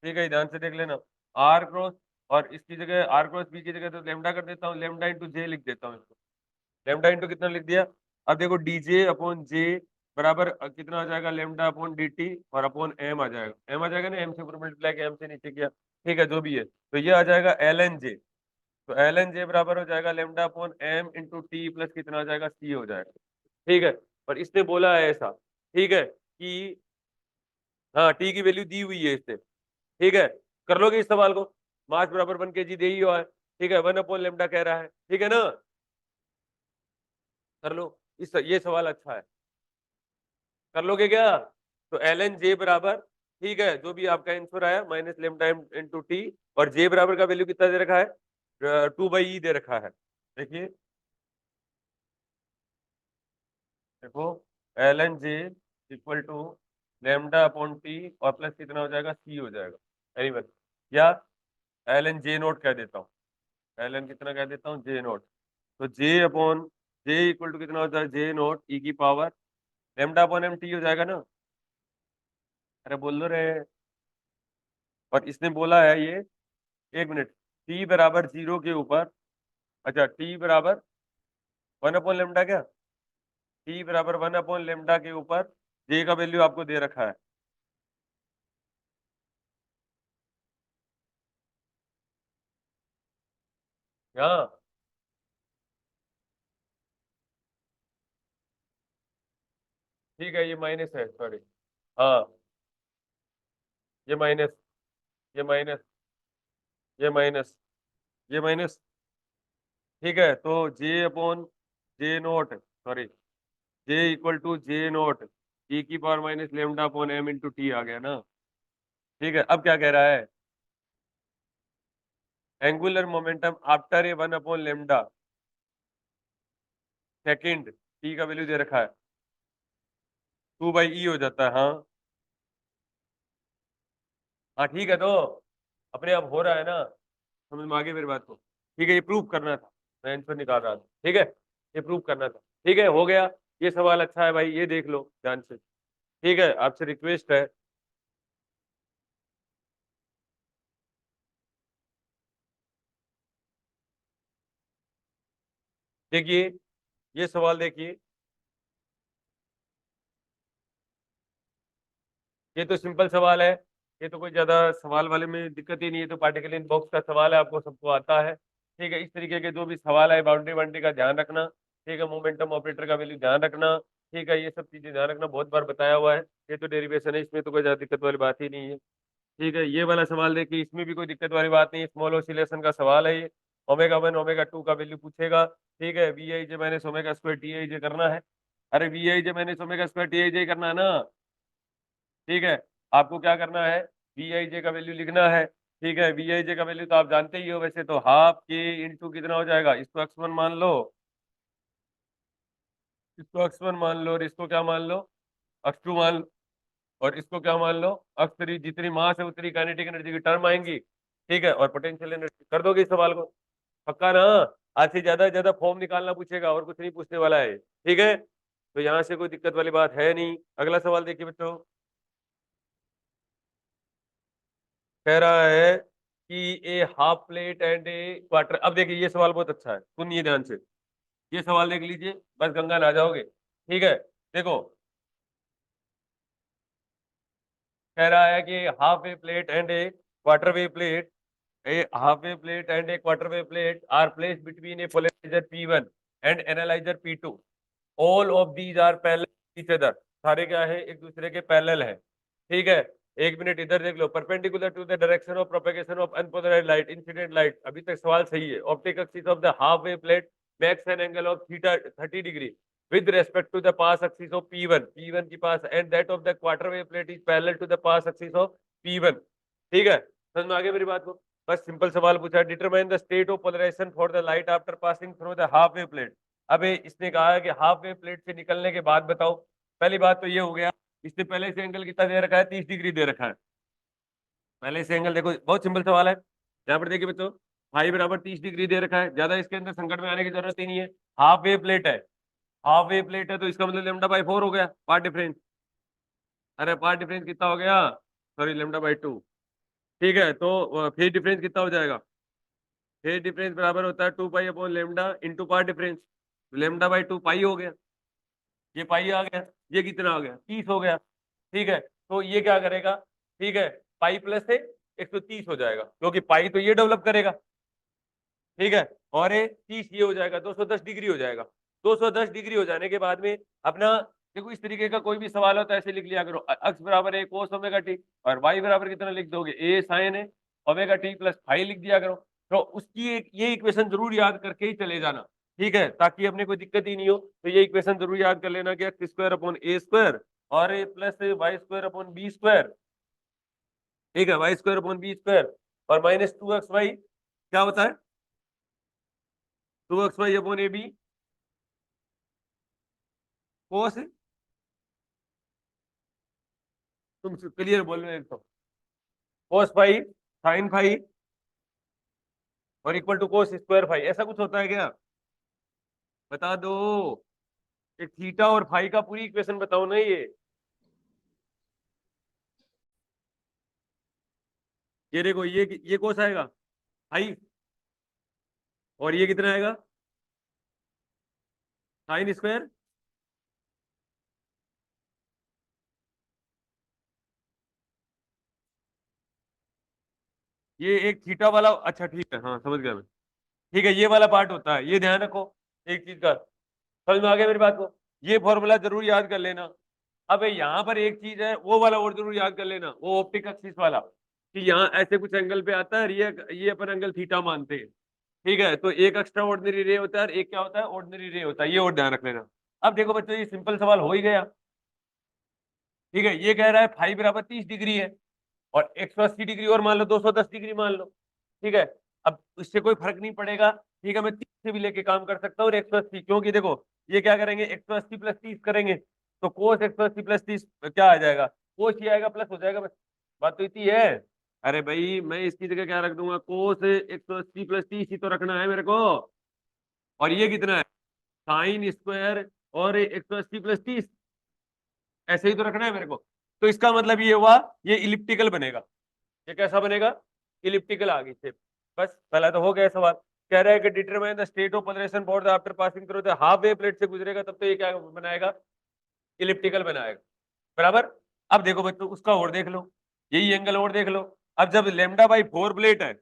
ठीक है, ध्यान से देख लेना, आर क्रॉस, और इसकी जगह आर क्रॉस बी की जगह तो लेमडा कर देता हूँ, लेमडा इंटू जे लिख देता हूँ इसको, लेमडा इंटू कितना लिख दिया। अब देखो डीजे अपॉन जे बराबर कितना आ जाएगा, लेमडा अपॉन डी टी और अपॉन एम आ जाएगा, एम आ जाएगा ना, एम से ऊपर मल्टीप्लाई किया, एम से नीचे किया, ठीक है, जो भी है, तो ये आ जाएगा एल एन जे, तो एल एन जे बराबर हो जाएगा lambda upon m into t plus कितना आ जाएगा, सी हो जाएगा। ठीक है, पर इसने बोला है ऐसा, ठीक है, कि हाँ टी की वैल्यू दी हुई है इससे। ठीक है, कर लोगे इस सवाल को, मास बराबर 1 kg दे ही हुआ है, ठीक है, 1 अपॉन लेमडा कह रहा है, ठीक है ना। कर लो, इस ये सवाल अच्छा है, कर लोगे क्या? तो एल एन जे बराबर, ठीक है, जो भी आपका आंसर आया माइनस लेमडा इंटू टी, और जे बराबर का वैल्यू कितना दे रखा है? 2/E दे रखा है। देखिए, देखो, l n j equal to lambda upon t, और प्लस कितना हो जाएगा? सी हो जाएगा। एनीवन, या एल एन जे नोट कह देता हूँ, एल एन कितना कह देता हूँ? J naught. तो j upon j equal to कितना होता है? जे नोट ई की power lambda upon m t हो जाएगा ना? अरे बोल दो रे। और इसने बोला है ये, एक मिनट, टी बराबर 0 के ऊपर, अच्छा टी बराबर 1/लेमडा, क्या टी बराबर 1/लेमडा के ऊपर जे का वैल्यू आपको दे रखा है। हाँ, ठीक है, ये माइनस है, सॉरी। हाँ, ये माइनस, ये माइनस, ये माइनस, ये माइनस, ठीक है। तो j upon j naught, sorry, j equal to j naught e की power minus lambda upon m into t आ गया ना? ठीक है, अब क्या कह रहा है? एंगुलर मोमेंटम आफ्टर ए 1/लेमडा सेकंड, टी का वैल्यू दे रखा है, 2/E हो जाता है। हाँ, हाँ, ठीक है, तो अपने आप हो रहा है ना? समझ में आ गई मेरी बात को? ठीक है, ये प्रूव करना था, मैं आंसर निकाल रहा था, ठीक है, ये प्रूव करना था। ठीक है, हो गया। ये सवाल अच्छा है भाई, ये देख लो ध्यान से। ठीक है, आपसे रिक्वेस्ट है। देखिए, ये सवाल देखिए, ये तो सिंपल सवाल है, ये तो कोई ज्यादा सवाल वाले में दिक्कत ही नहीं है, तो पार्टिकल इन बॉक्स का सवाल है, आपको सबको आता है। ठीक है, इस तरीके के जो भी सवाल है, बाउंड्री बाउंड्री का ध्यान रखना, ठीक है, मोमेंटम ऑपरेटर का वैल्यू ध्यान रखना, ठीक है, ये सब चीजें ध्यान रखना, बहुत बार बताया हुआ है। ये तो डेरिवेशन है, इसमें तो कोई ज्यादा दिक्कत वाली बात ही नहीं है। ठीक है, ये वाला सवाल देखिए, इसमें भी कोई दिक्कत वाली बात नहीं है, स्मॉल ऑसिलेशन का सवाल है ये। ओमेगा 1 ओमेगा 2 का वैल्यू पूछेगा, ठीक है, v i j minus omega square t i j करना है। अरे v i j minus omega square t i j करना है ना? ठीक है, आपको क्या करना है? वी आई जे का वैल्यू लिखना है। ठीक है, वी आई जे का वैल्यू तो आप जानते ही हो वैसे, तो हाफ के इंटू कितना हो जाएगा? इसको x1 मान लो, इसको x1 मान लो, और इसको क्या मान लो? x2 मान लो, और इसको क्या मान लो? x3। जितनी मास है उतनी काइनेटिक एनर्जी की टर्म आएंगी, ठीक है, और पोटेंशियल एनर्जी। कर दोगे इस सवाल को? पक्का ना? आज से ज्यादा फॉर्म निकालना पूछेगा, और कुछ नहीं पूछने वाला है, ठीक है? तो यहाँ से कोई दिक्कत वाली बात है नहीं। अगला सवाल देखिए बच्चों, कह रहा है कि a half plate and a quarter. अब देखिए, ये सवाल बहुत अच्छा है, सुनिए ध्यान से, ये सवाल देख लीजिए, बस गंगा नहा जाओगे। ठीक है, देखो, कह रहा है कि half wave plate and a quarter wave plate, a halfway plate and a quarter wave plate are placed between a polarizer P1 and analyzer P2. All of these are parallel to each other. सारे क्या है? एक दूसरे के parallel है। ठीक है, एक मिनट इधर देख लो। Perpendicular to the direction of propagation of unpolarised light, incident light, अभी तक सवाल सही है। Optic axis of the half wave plate makes an angle of theta 30 degree with respect to the path axis of P1, P1 की पास, and that of the quarter wave plate is parallel to the path axis of P1। ठीक है, समझ में आ गई मेरी बात को? बस सिंपल सवाल पूछा, determine the state of polarisation for the light after passing through the half wave plate. अबे इसने कहा है कि हाफ वे प्लेट से निकलने के बाद बताओ। पहली बात तो ये हो गया, इसने पहले से एंगल कितना दे रखा है? 30 डिग्री दे रखा है। पहले से एंगल देखो, बहुत सिंपल सवाल है। यहाँ पर देखिए बच्चों, फाई बराबर 30 डिग्री दे रखा है, ज्यादा इसके अंदर संकट में आने की जरूरत ही नहीं है। हाफ वे प्लेट है, हाफ वे प्लेट है, तो इसका मतलब लेमडा/4 हो गया पार्ट डिफरेंस। अरे पार्ट डिफरेंस कितना हो गया? सॉरी, लेमडा/2। ठीक है, तो फेज डिफरेंस कितना हो जाएगा? फेज डिफरेंस बराबर होता है 2 pi upon lambda into path difference. Lambda pi हो गया, ये पाई आ गया, ये कितना आ गया? 30 हो गया। ठीक है, तो ये क्या करेगा? ठीक है, पाई प्लस से 130 हो जाएगा, क्योंकि पाई तो ये डेवलप करेगा, ठीक है, और ये 30 ये हो जाएगा, 210 डिग्री हो जाएगा। 210 डिग्री हो जाने के बाद में अपना, देखो, इस तरीके का कोई भी सवाल हो तो ऐसे लिख लिया करो, अक्स बराबर है कोस ओमेगा टी, और वाई बराबर कितना लिख दोगे? ए साइन है ओमेगा टी प्लस फाई लिख दिया करो। तो उसकी एक ये इक्वेशन जरूर याद करके ही चले जाना, ठीक है, ताकि अपने कोई दिक्कत ही नहीं हो। तो ये इक्वेशन जरूर याद कर लेना कि x square upon a square और a plus y square upon b square, ठीक है, y square upon b square और माइनस 2xy क्या होता है, 2xy अपॉन ए बी कोस, तुम क्लियर बोल रहे हो, एक तो कोस फाई साइन फाई और equal to cos square phi, ऐसा कुछ होता है क्या, बता दो। एक थीटा और फाई का पूरी इक्वेशन बताओ ना ये देखो, ये कोस आएगा फाई और ये कितना आएगा साइन स्क्वायर, ये एक थीटा वाला, अच्छा ठीक है, हाँ समझ गया मैं। ठीक है, ये वाला पार्ट होता है, ये ध्यान रखो एक चीज का, समझ में आ गया मेरी बात को। ये फॉर्मूला जरूर याद कर लेना। अब यहाँ पर एक चीज है, वो वाला और जरूर याद कर लेना, वो ऑप्टिक एक्सिस वाला, कि यहाँ ऐसे कुछ एंगल पे आता है, ये अपन एंगल थीटा मानते हैं। ठीक है, तो एक एक्स्ट्रा ऑर्डिनरी रे होता है और एक क्या होता है, ऑर्डिनरी रे होता है, ये और ध्यान रख लेना। अब देखो बच्चों, ये सिंपल सवाल हो ही गया। ठीक है, ये कह रहा है फाइव बराबर 30 डिग्री है और 180 डिग्री और मान लो, 210 डिग्री मान लो। ठीक है, अब इससे कोई फर्क नहीं पड़ेगा। ठीक है, मैं 30 से भी लेके काम कर सकता हूँ और 180, क्योंकि देखो ये क्या करेंगे, 180 प्लस 30 करेंगे तो कोस 180 प्लस 30 क्या आ जाएगा, कोस ही आएगा, प्लस हो जाएगा, बस बात तो इतनी है। अरे भाई, मैं इसकी जगह क्या रख दूंगा, कोस 180 प्लस 30 ही तो रखना है मेरे को। और ये कितना है, साइन स्क्वायर और 180 प्लस 30, ऐसे ही तो रखना है मेरे को। तो इसका मतलब ये हुआ, ये इलिप्टिकल बनेगा। ये कैसा बनेगा, इलिप्टिकल आ गई शेप। बस पहला तो हो गया सवाल। कह रहा है कि determine the state of polarisation for the after passing through the half wave plate से गुजरेगा, तब तो ये क्या बनाएगा, इलिप्टिकल बनाएगा, बराबर। अब देखो बच्चों, उसका और देख लो, यही एंगल और देख लो। अब जब लेमडा बाई 4 प्लेट है,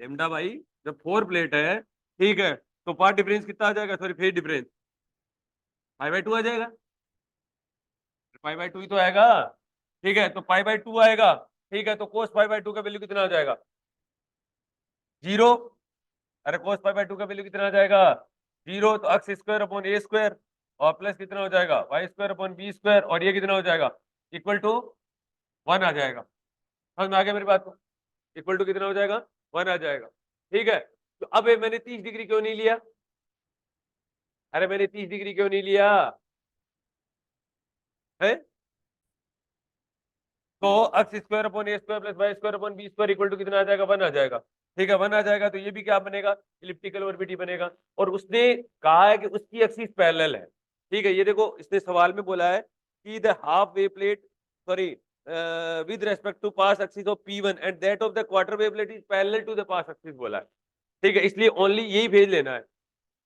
लेमडा बाई जब 4 प्लेट है, ठीक है, तो पार्ट डिफरेंस कितना आ जाएगा, सॉरी फेज डिफरेंस 5/2 आ जाएगा, 5/2 ही तो आएगा। ठीक है, तो 5/2 आएगा। ठीक है, तो कोस 5/2 का वैल्यू कितना आ जाएगा, 0। अरे कोस 5/2 का वैल्यू कितना आ जाएगा, 0। तो x square upon a square और प्लस कितना हो जाएगा, y square upon b square और ये कितना हो जाएगा, इक्वल टू 1 आ जाएगा। समझ में आ गया मेरी बात को, इक्वल टू कितना हो जाएगा, 1 आ जाएगा। ठीक है, तो अब ये मैंने 30 डिग्री क्यों नहीं लिया, अरे मैंने 30 डिग्री क्यों नहीं लिया है, तो x square upon a square plus y square upon b square equal to कितना आ जाएगा, 1 आ जाएगा। ठीक है, 1 आ जाएगा, तो ये भी क्या बनेगा, इलिप्टिकल ऑर्बिट बनेगा। और उसने कहा है कि उसकी एक्सिस पैरेलल है। ठीक है, ये देखो इसने सवाल में बोला है कि the half wave plate, sorry, with respect to pass axis of P1 and that of the quarter wave plate is parallel to the pass axis बोला है। ठीक है, इसलिए ओनली यही भेज लेना है,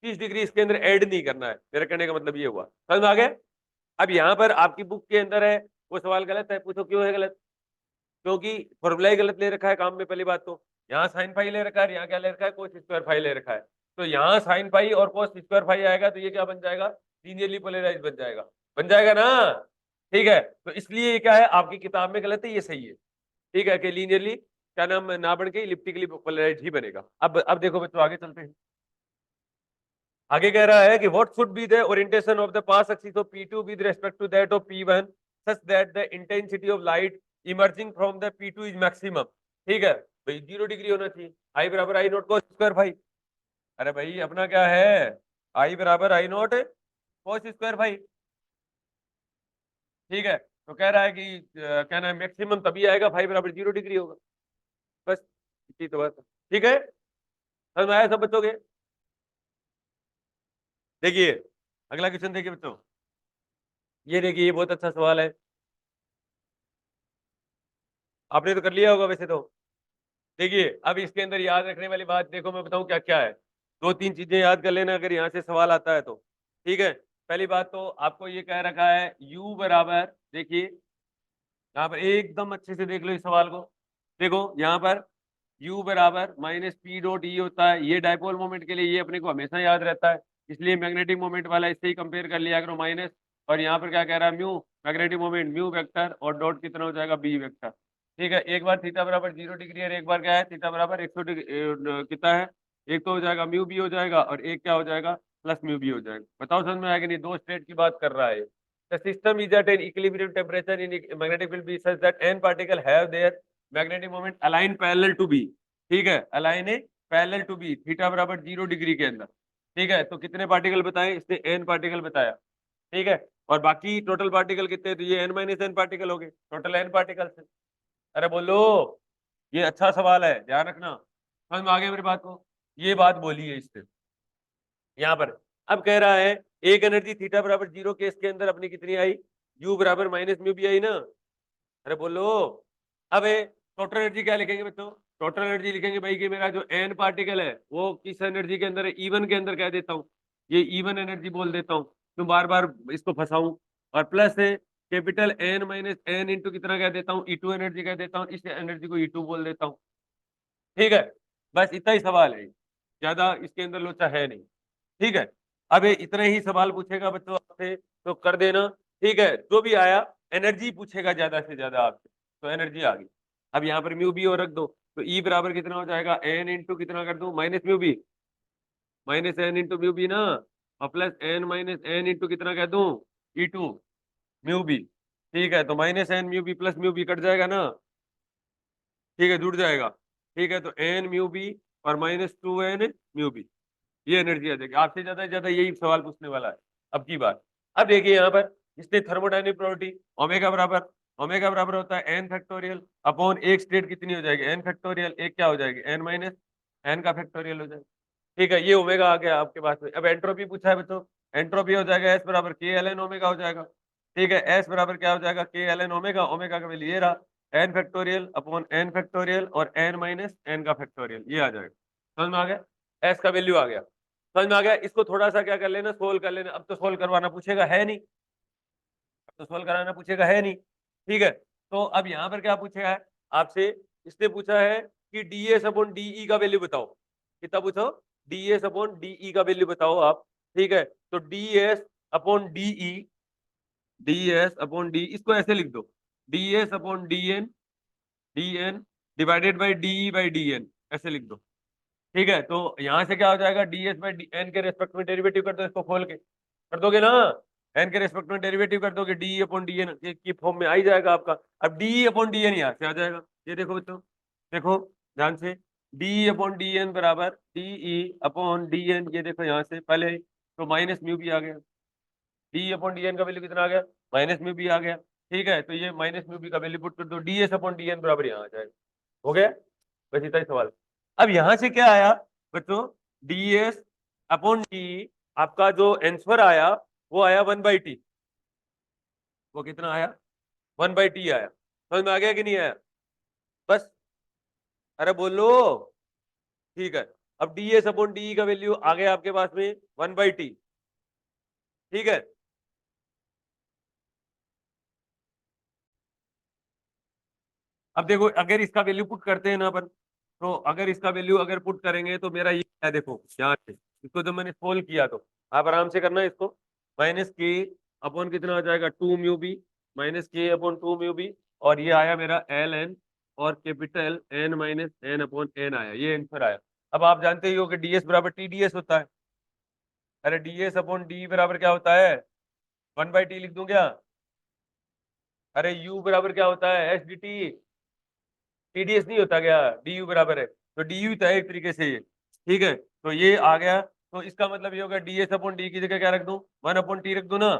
30 डिग्री इसके अंदर ऐड नहीं करना है, मेरा कहने का मतलब ये हुआ। समझ में आ गया। अब यहाँ पर आपकी बुक के अंदर है, वो सवाल गलत है, पूछो क्यों है गलत, क्योंकि फॉर्मूला ही गलत ले रखा है काम में। पहली बात तो यहाँ साइन फाई ले रखा है, यहाँ क्या ले रखा है, कोस स्क्वायर फाई ले रखा है। तो यहाँ साइन फाई और कोस स्क्वायर फाई आएगा, तो ये क्या बन जाएगा, लीनियरली पोलराइज बन जाएगा, बन जाएगा ना। ठीक है, तो इसलिए ये क्या है, आपकी किताब में गलत है, ये सही है। ठीक है, कि लीनियरली क्या नाम ना बन के इलिप्टिकली पोलराइज ही बनेगा। अब देखो बच्चों, आगे चलते हैं। आगे कह रहा है कि what should be the orientation of the pass axis of P2 with respect to that of P1 such that the intensity of light emerging from the P2 is maximum. ठीक है भाई, 0 डिग्री होना चाहिए, आई बराबर i naught cos square phi. अरे भाई अपना क्या है, आई बराबर i naught cos square phi. ठीक है, तो कह रहा है कि कहना है मैक्सिमम तभी आएगा, फाई बराबर 0 डिग्री होगा, बस इतनी तो बात है। ठीक है, समझ में आया सब बच्चों के। देखिए अगला क्वेश्चन देखिए बच्चों, ये देखिए, ये बहुत अच्छा सवाल है, आपने तो कर लिया होगा वैसे तो। देखिए अब इसके अंदर याद रखने वाली बात देखो, मैं बताऊं क्या क्या है, दो तीन चीजें याद कर लेना अगर यहाँ से सवाल आता है तो। ठीक है, पहली बात तो आपको ये कह रखा है u बराबर, देखिए यहाँ पर एकदम अच्छे से देख लो इस सवाल को। देखो यहाँ पर u बराबर माइनस पी डॉट ई होता है, ये डायपोल मोमेंट के लिए ये अपने को हमेशा याद रहता है, इसलिए मैग्नेटिक मोमेंट वाला इससे ही कंपेयर कर लिया करो माइनस। और यहाँ पर क्या कह रहा है, mu magnetic moment mu vector और डॉट कितना हो जाएगा, बी वेक्टर। ठीक है, एक बार थीटा बराबर 0 डिग्री और एक बार क्या है, थीटा बराबर 100 डिग्री कितना है, एक तो हो जाएगा म्यू बी हो जाएगा और एक क्या हो जाएगा प्लस म्यू बी हो जाएगा। बताओ समझ में आएगा नहीं? दो स्टेट की बात कर रहा है। The system is at an equilibrium temperature in magnetic field b such that n particle have their magnetic moment align parallel to b. ठीक है, अलाइन है पैरेलल टू बी, थीटा बराबर 0 डिग्री के अंदर। ठीक है, तो कितने पार्टिकल बताए इसने? n पार्टिकल बताया। ठीक है, और बाकी टोटल पार्टिकल कितने? तो ये n माइनस n पार्टिकल हो गए, टोटल n पार्टिकल से। अरे बोलो, ये अच्छा सवाल है, ध्यान रखना। समझ में आ गया मेरी बात को? ये बात बोली है इसने यहाँ पर। अब कह रहा है एक एनर्जी थीटा बराबर 0 केस के अंदर अपनी कितनी आई? u बराबर माइनस म्यू बी आई ना। अरे बोलो, अब टोटल एनर्जी क्या लिखेंगे बच्चों? टोटल एनर्जी लिखेंगे भाई कि मेरा जो एन पार्टिकल है वो किस एनर्जी के अंदर है? E1 के अंदर कह देता हूँ, ये E1 एनर्जी बोल देता हूँ, क्यों बार बार इसको फंसाऊं। और प्लस है capital N minus n into कितना कह देता हूँ? E2 एनर्जी कह देता हूँ, इस एनर्जी को E2 बोल देता हूँ। ठीक है, बस इतना ही सवाल है, ज्यादा इसके अंदर लोचा है नहीं। ठीक है, अब ये इतने ही सवाल पूछेगा बच्चों आपसे, तो कर देना। ठीक है, जो भी आया एनर्जी पूछेगा ज्यादा से ज्यादा आपसे, तो एनर्जी आ गई। अब यहाँ पर म्यू बी और रख दो, तो ई बराबर कितना हो जाएगा? एन इंटू कितना कर दूं? Minus mu B, minus n into mu b ना, और plus n minus n into कितना कह दूं? E2 mu b. ठीक है, तो minus n mu b plus mu b cut जाएगा ना। ठीक है, जुड़ जाएगा। ठीक है, तो एन म्यू बी और माइनस 2n म्यू बी, ये एनर्जी आ जाएगी। आपसे ज्यादा से ज्यादा यही सवाल पूछने वाला है अब की बार। अब देखिए यहाँ पर इसने थर्मोडायनेमिक प्रॉपर्टी ओमेगा बराबर होता है n फैक्टोरियल अपॉन एक स्टेट कितनी हो जाएगी? n फैक्टोरियल, एक क्या हो जाएगी? n माइनस n का फैक्टोरियल हो जाएगा। ठीक है, ये ओमेगा आ गया आपके पास में। अब एंट्रोपी पूछा है बच्चों, एंट्रोपी हो जाएगा S बराबर के एल एन ओमेगा हो जाएगा। ठीक है, S बराबर क्या हो जाएगा? के एल एन ओमेगा, ओमेगा का वैल्यू ये रहा n factorial upon n factorial और n माइनस n का फैक्टोरियल, ये आ जाएगा। समझ में आ गया? S का वैल्यू आ गया, समझ में आ गया? इसको थोड़ा सा क्या कर लेना, सोल्व कर लेना। अब तो सोल्व करवाना पूछेगा है नहीं, अब तो सोल्व कराना पूछेगा है नहीं। ठीक है, तो अब यहाँ पर क्या पूछा है आपसे? इसने पूछा है कि ds अपॉन डी का वैल्यू बताओ। कितना पूछो? ds अपॉन डी का वैल्यू बताओ आप। ठीक है, तो ds अपॉन डी, इसको ऐसे लिख दो, ds upon d n divided by d n, ऐसे लिख दो। ठीक है, तो यहां से क्या हो जाएगा? ds बाई डी एन के रेस्पेक्ट में डेरिवेटिव कर दो, इसको खोल के कर दोगे ना, एन के रेस्पेक्ट में डेरिवेटिव कर दोगे, डी अपॉन डी एन की फॉर्म में आ ही जाएगा आपका। अब डी अपॉन डी एन यहाँ से आ जाएगा, ये देखो बच्चों, देखो ध्यान से, डी अपॉन डी एन बराबर डी अपॉन डी एन, ये देखो यहाँ से पहले तो माइनस म्यू भी आ गया, डी अपॉन डी एन का वैल्यू कितना आ गया? माइनस म्यू भी आ गया। ठीक है, तो ये माइनस म्यू बी का वैल्यू पुट कर दो, d s upon d n बराबर यहाँ आ जाएगा। हो गया, बस इतना ही सवाल। अब यहां से क्या आया बच्चों? ds अपॉन डी, आपका जो आंसर आया वो आया 1/t। वो कितना आया? 1/t आया। समझ में आ गया कि नहीं आया? बस, अरे बोलो। ठीक है, अब ds अपॉन डी का वैल्यू आ गया आपके पास में 1/t। ठीक है, अब देखो अगर इसका वैल्यू पुट करते हैं ना अपन, तो अगर इसका वैल्यू अगर पुट करेंगे तो मेरा ये है, देखो यहाँ से इसको जब मैंने सोल्व किया तो आप आराम से करना इसको, माइनस के अपॉन कितना आ जाएगा? 2 mu B, minus k upon 2 mu B, और ये आया मेरा एल एन और capital N minus N upon N आया, ये आंसर आया। अब आप जानते ही हो कि ds बराबर टी डी एस होता है। अरे ds अपॉन डी बराबर क्या होता है? 1/t लिख दूं क्या? अरे u बराबर क्या होता है? एस डी टी, टीडीएस नहीं होता क्या? डी यू बराबर है, तो डी यू था एक तरीके से ये। ठीक है, तो ये आ गया, तो इसका मतलब ये होगा डी एस अपॉन डी की जगह क्या रख दूं? 1/t रख दूं ना।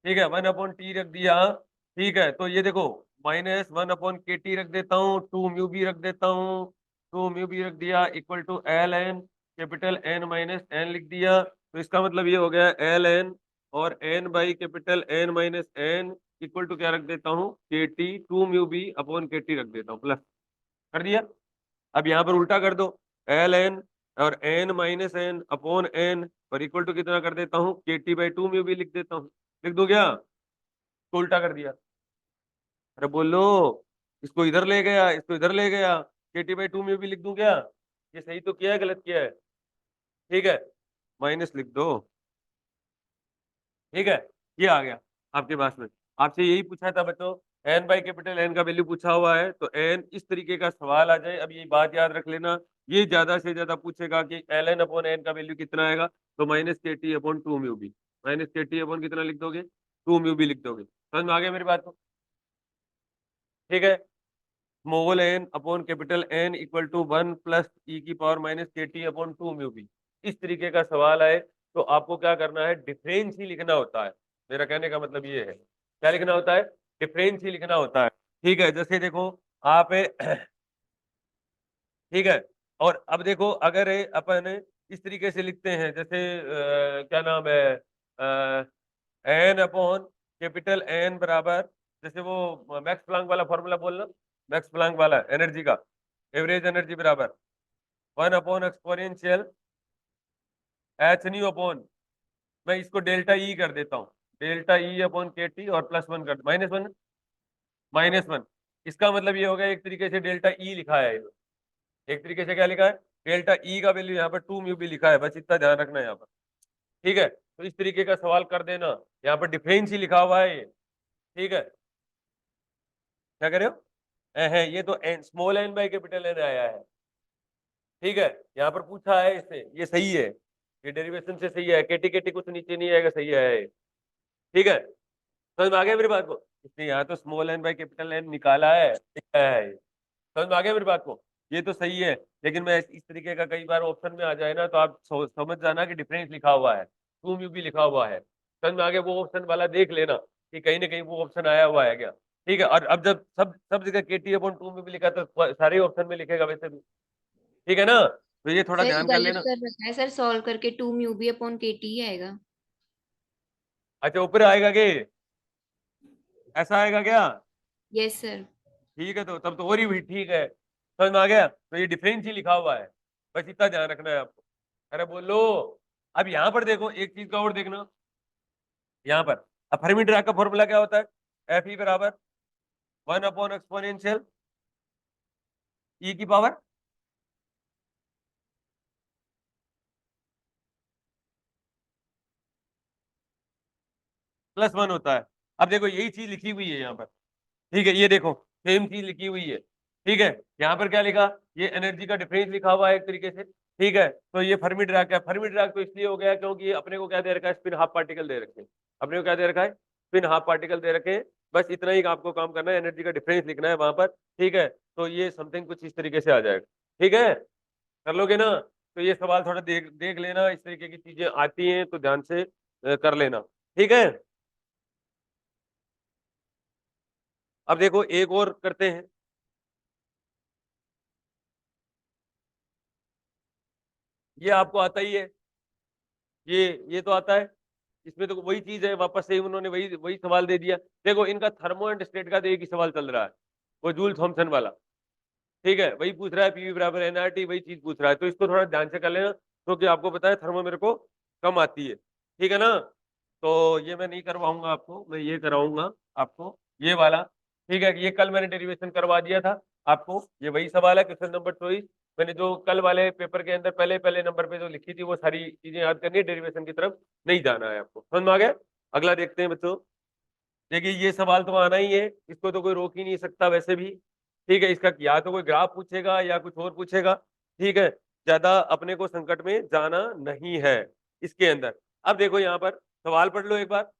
ठीक है, 1/t रख दिया। ठीक है, तो ये देखो माइनस 1/kt रख देता हूँ, 2 म्यू बी रख देता हूँ, 2 म्यू बी रख दिया equal to L N capital N minus N लिख दिया। तो इसका मतलब ये हो गया एल एन और N by capital N minus N equal to क्या रख देता हूँ? K T, 2 mu B upon k T रख देता हूँ, प्लस कर दिया। अब यहाँ पर उल्टा कर दो, एल एन और N minus N upon N और इक्वल टू कितना कर देता हूँ? K T by 2 mu B लिख देता हूँ। लिख दो क्या? तो उल्टा कर दिया। अरे बोलो, इसको इधर ले गया, इसको इधर ले गया, के टी बाई 2 म्यू बी लिख दूं क्या? ये सही तो किया है, गलत किया है? ठीक है, माइनस लिख दो। ठीक है, ये आ गया आपके पास में। आपसे यही पूछा था बच्चों एन बाई कैपिटल एन का वैल्यू पूछा हुआ है, तो एन इस तरीके का सवाल आ जाए, अब ये बात याद रख लेना, ये ज्यादा से ज्यादा पूछेगा कि एल एन अपॉन एन का वैल्यू कितना आएगा, तो minus k T upon two mu B, minus k T upon कितना लिख दोगे, टू म्यू बी लिख दोगे। समझ में आ गया मेरी बात को? ठीक है, small n upon capital n equal to one plus e की power minus k T upon two mu b, इस तरीके का सवाल आए तो आपको क्या करना है, डिफरेंस ही लिखना होता है। मेरा कहने का मतलब ये है, क्या लिखना होता है, डिफरेंस ही लिखना होता है। ठीक है, जैसे देखो आप ठीक है, और अब देखो अगर अपन इस तरीके से लिखते हैं, जैसे क्या नाम है, एन अपॉन कैपिटल एन बराबर, जैसे वो मैक्स प्लांक वाला फॉर्मूला बोलना, मैक्स प्लांक वाला एनर्जी का, एवरेज एनर्जी बराबर one upon exponential H new upon, मैं इसको डेल्टा ई कर देता हूँ, delta E upon k T और प्लस वन कर माइनस वन, माइनस वन, इसका मतलब ये हो गया एक तरीके से डेल्टा ई लिखा है, एक तरीके से क्या लिखा है, डेल्टा ई का वैल्यू यहाँ पर टू म्यू भी लिखा है, बस इतना ध्यान रखना है यहाँ पर। ठीक है, तो इस तरीके का सवाल कर देना, यहाँ पर डिफरेंस ही लिखा हुआ है ये। ठीक है, क्या कर रहे हो, है ये तो N small N by capital N आया है। ठीक है, यहाँ पर पूछा है इससे, ये सही है, ये डेरिवेशन से सही है, केटी केटी कुछ नीचे नहीं आएगा, सही है ये। ठीक है, समझ में आ गया मेरी बात को, इसलिए यहाँ तो small N by capital N निकाला है, ठीक है, समझ में आ गया मेरी बात को, ये तो सही है। लेकिन मैं इस तरीके का कई बार ऑप्शन में आ जाए ना, तो आप समझ जाना कि डिफरेंस लिखा हुआ है, टू म्यू भी लिखा हुआ है, समझ में आ गया, वो ऑप्शन वाला देख लेना कि कहीं ना कहीं वो ऑप्शन आया हुआ है क्या। ठीक है, और अब जब सब सब जगह के टी अपॉन टू म्यू भी लिखा है, तो सारे ऑप्शन में लिखेगा वैसे भी। ठीक है ना, तो ये थोड़ा सर ध्यान कर गलत लेना। कर रखा है सर, सॉल्व करके to mu B upon k T आएगा। अच्छा, ऊपर आएगा कि ऐसा आएगा क्या? Yes sir. ठीक है, तो तब तो और ही भी ठीक है, समझ में आ गया, तो ये डिफरेंस ही लिखा हुआ है, बस इतना ध्यान रखना है आपको। अरे बोलो, अब यहाँ पर देखो एक चीज का और देखना, यहाँ पर अब फर्मी ड्राग का फॉर्मूला क्या होता है, एफ ई बराबर वन अपॉन एक्सपोनेंशियल ई की पावर प्लस वन होता है। अब देखो यही चीज लिखी हुई है यहाँ पर, ठीक है, ये देखो सेम चीज लिखी हुई है। ठीक है, यहाँ पर क्या लिखा, ये एनर्जी का डिफरेंस लिखा हुआ है एक तरीके से। ठीक है, तो ये फर्मी ड्राग का, फर्मी ड्राग तो इसलिए हो गया क्योंकि अपने को क्या दे रखा है, स्पिन हाफ पार्टिकल दे रखे हैं, अपने को क्या दे रखा है, स्पिन हाफ पार्टिकल दे रखे हैं। बस इतना ही आपको काम करना है, एनर्जी का डिफरेंस लिखना है वहां पर। ठीक है, तो ये समथिंग कुछ इस तरीके से आ जाएगा। ठीक है, कर लोगे ना, तो ये सवाल थोड़ा देख देख लेना, इस तरीके की चीजें आती हैं तो ध्यान से कर लेना। ठीक है, अब देखो एक और करते हैं, ये आपको आता ही है, ये तो आता है, इसमें तो वही चीज है, वापस से उन्होंने वही वही सवाल दे दिया। देखो इनका थर्मो एंड स्टेट का तो एक ही सवाल चल रहा है, वो जूल थॉमसन वाला। ठीक है, वही पूछ रहा है, पीवी बराबर एनआरटी, वही चीज पूछ रहा है, तो इसको थोड़ा ध्यान से कर लेना, क्योंकि आपको पता है थर्मो मेरे को कम आती है। ठीक है ना, तो ये मैं नहीं करवाऊंगा आपको, मैं ये कराऊंगा आपको, ये वाला। ठीक है, ये कल मैंने डेरिवेशन करवा दिया था आपको, ये वही सवाल है, क्वेश्चन नंबर 24। मैंने जो कल वाले पेपर के अंदर पहले पहले नंबर पे जो लिखी थी वो सारी चीजें याद करनी है, डेरिवेशन की तरफ नहीं जाना है आपको, समझ में आ गया? अगला देखते हैं बच्चों, देखिए ये सवाल तो आना ही है, इसको तो कोई रोक ही नहीं सकता वैसे भी। ठीक है, इसका या तो कोई ग्राफ पूछेगा या कुछ और पूछेगा। ठीक है, ज्यादा अपने को संकट में जाना नहीं है इसके अंदर। अब देखो यहाँ पर सवाल पढ़ लो एक बार,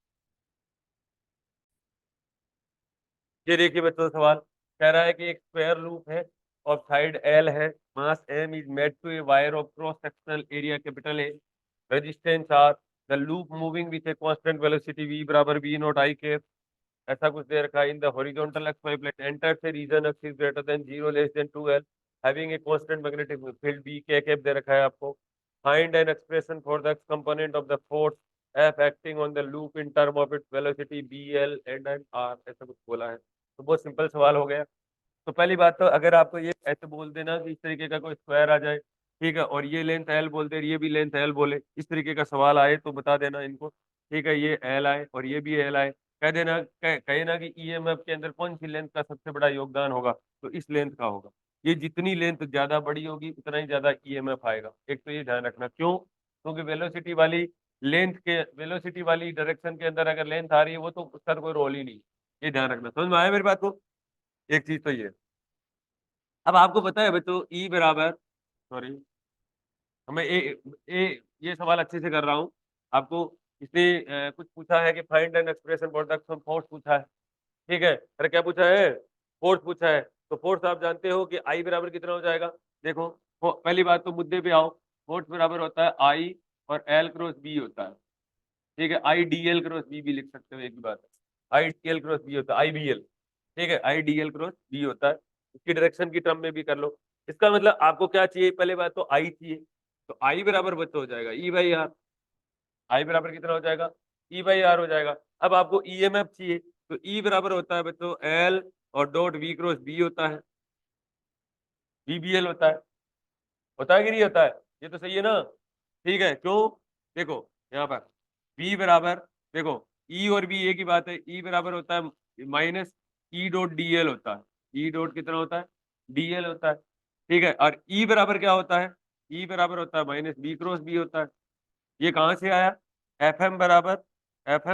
ये देखिए बच्चों सवाल कह रहा है कि एक स्क्वायर लूप है ऑफ साइड एल है, mass m is made to a wire of cross sectional area capital a, resistance r, the loop moving with a constant velocity v बराबर v नॉट आई के, ऐसा कुछ दे रखा है। In the horizontal x y plane enters a region x is greater than 0 less than 2l having a constant magnetic field b k cap दे रखा है आपको। Find an expression for the x component of the force F acting on the loop in term of its velocity BL and R, ऐसा कुछ बोला है। तो बहुत simple सवाल हो गया। तो पहली बात तो अगर आपको ये ऐसे बोल देना कि इस तरीके का कोई स्क्वायर आ जाए, ठीक है, और ये लेंथ एल बोल दे, ये भी लेंथ एल बोले, इस तरीके का सवाल आए तो बता देना इनको। ठीक है, ये एल आए और ये भी एल आए, कह देना, कहे ना कि ईएमएफ के अंदर कौन सी लेंथ का सबसे बड़ा योगदान होगा, तो इस लेंथ का होगा। ये जितनी लेंथ ज्यादा बड़ी होगी उतना ही ज्यादा ईएमएफ आएगा। एक तो ये ध्यान रखना, क्यों, क्योंकि वेलोसिटी वाली लेंथ के, वेलोसिटी वाली डायरेक्शन के अंदर अगर लेंथ आ रही है वो तो उसका तो कोई रोल ही नहीं, ये ध्यान रखना। समझ में आया मेरी बात को? एक चीज तो ये। अब आपको पता है बच्चों ई बराबर, सॉरी हमें ये सवाल अच्छे से कर रहा हूँ आपको। इसने कुछ पूछा है कि find an expression product from force पूछा है, ठीक है। अरे क्या पूछा है? फोर्स पूछा है। तो फोर्स आप जानते हो कि आई बराबर कितना हो जाएगा। देखो पहली बात तो मुद्दे पे आओ। फोर्स बराबर होता है आई और एल क्रॉस बी होता है, ठीक है। I D L cross B भी लिख सकते हो, एक ही बात है। I D L cross B होता है, आई बी एल, ठीक है। I D L cross B होता है। इसकी डायरेक्शन की टर्म में भी कर लो। इसका मतलब आपको क्या चाहिए, पहले बात तो आई चाहिए। तो आई बराबर बच्चों हो जाएगा ई बाई आर। आई बराबर कितना हो जाएगा, ई बाई आर हो जाएगा। अब आपको ईएमएफ चाहिए, तो ई बराबर होता है बच्चों एल और डॉट वी क्रॉस बी होता है, बीबीएल होता है कि नहीं होता है? ये तो सही है ना, ठीक है। क्यों? देखो यहाँ पर बी बराबर, देखो ई और बी एक ही बात है। ई बराबर होता है माइनस ई डॉट डीएल होता है। ई डॉट कितना होता है, डीएल होता है, ठीक है। और ई बराबर क्या होता है, ई बराबर होता है माइनस बी क्रॉस बी होता है। ये कहाँ से आया? एफ एम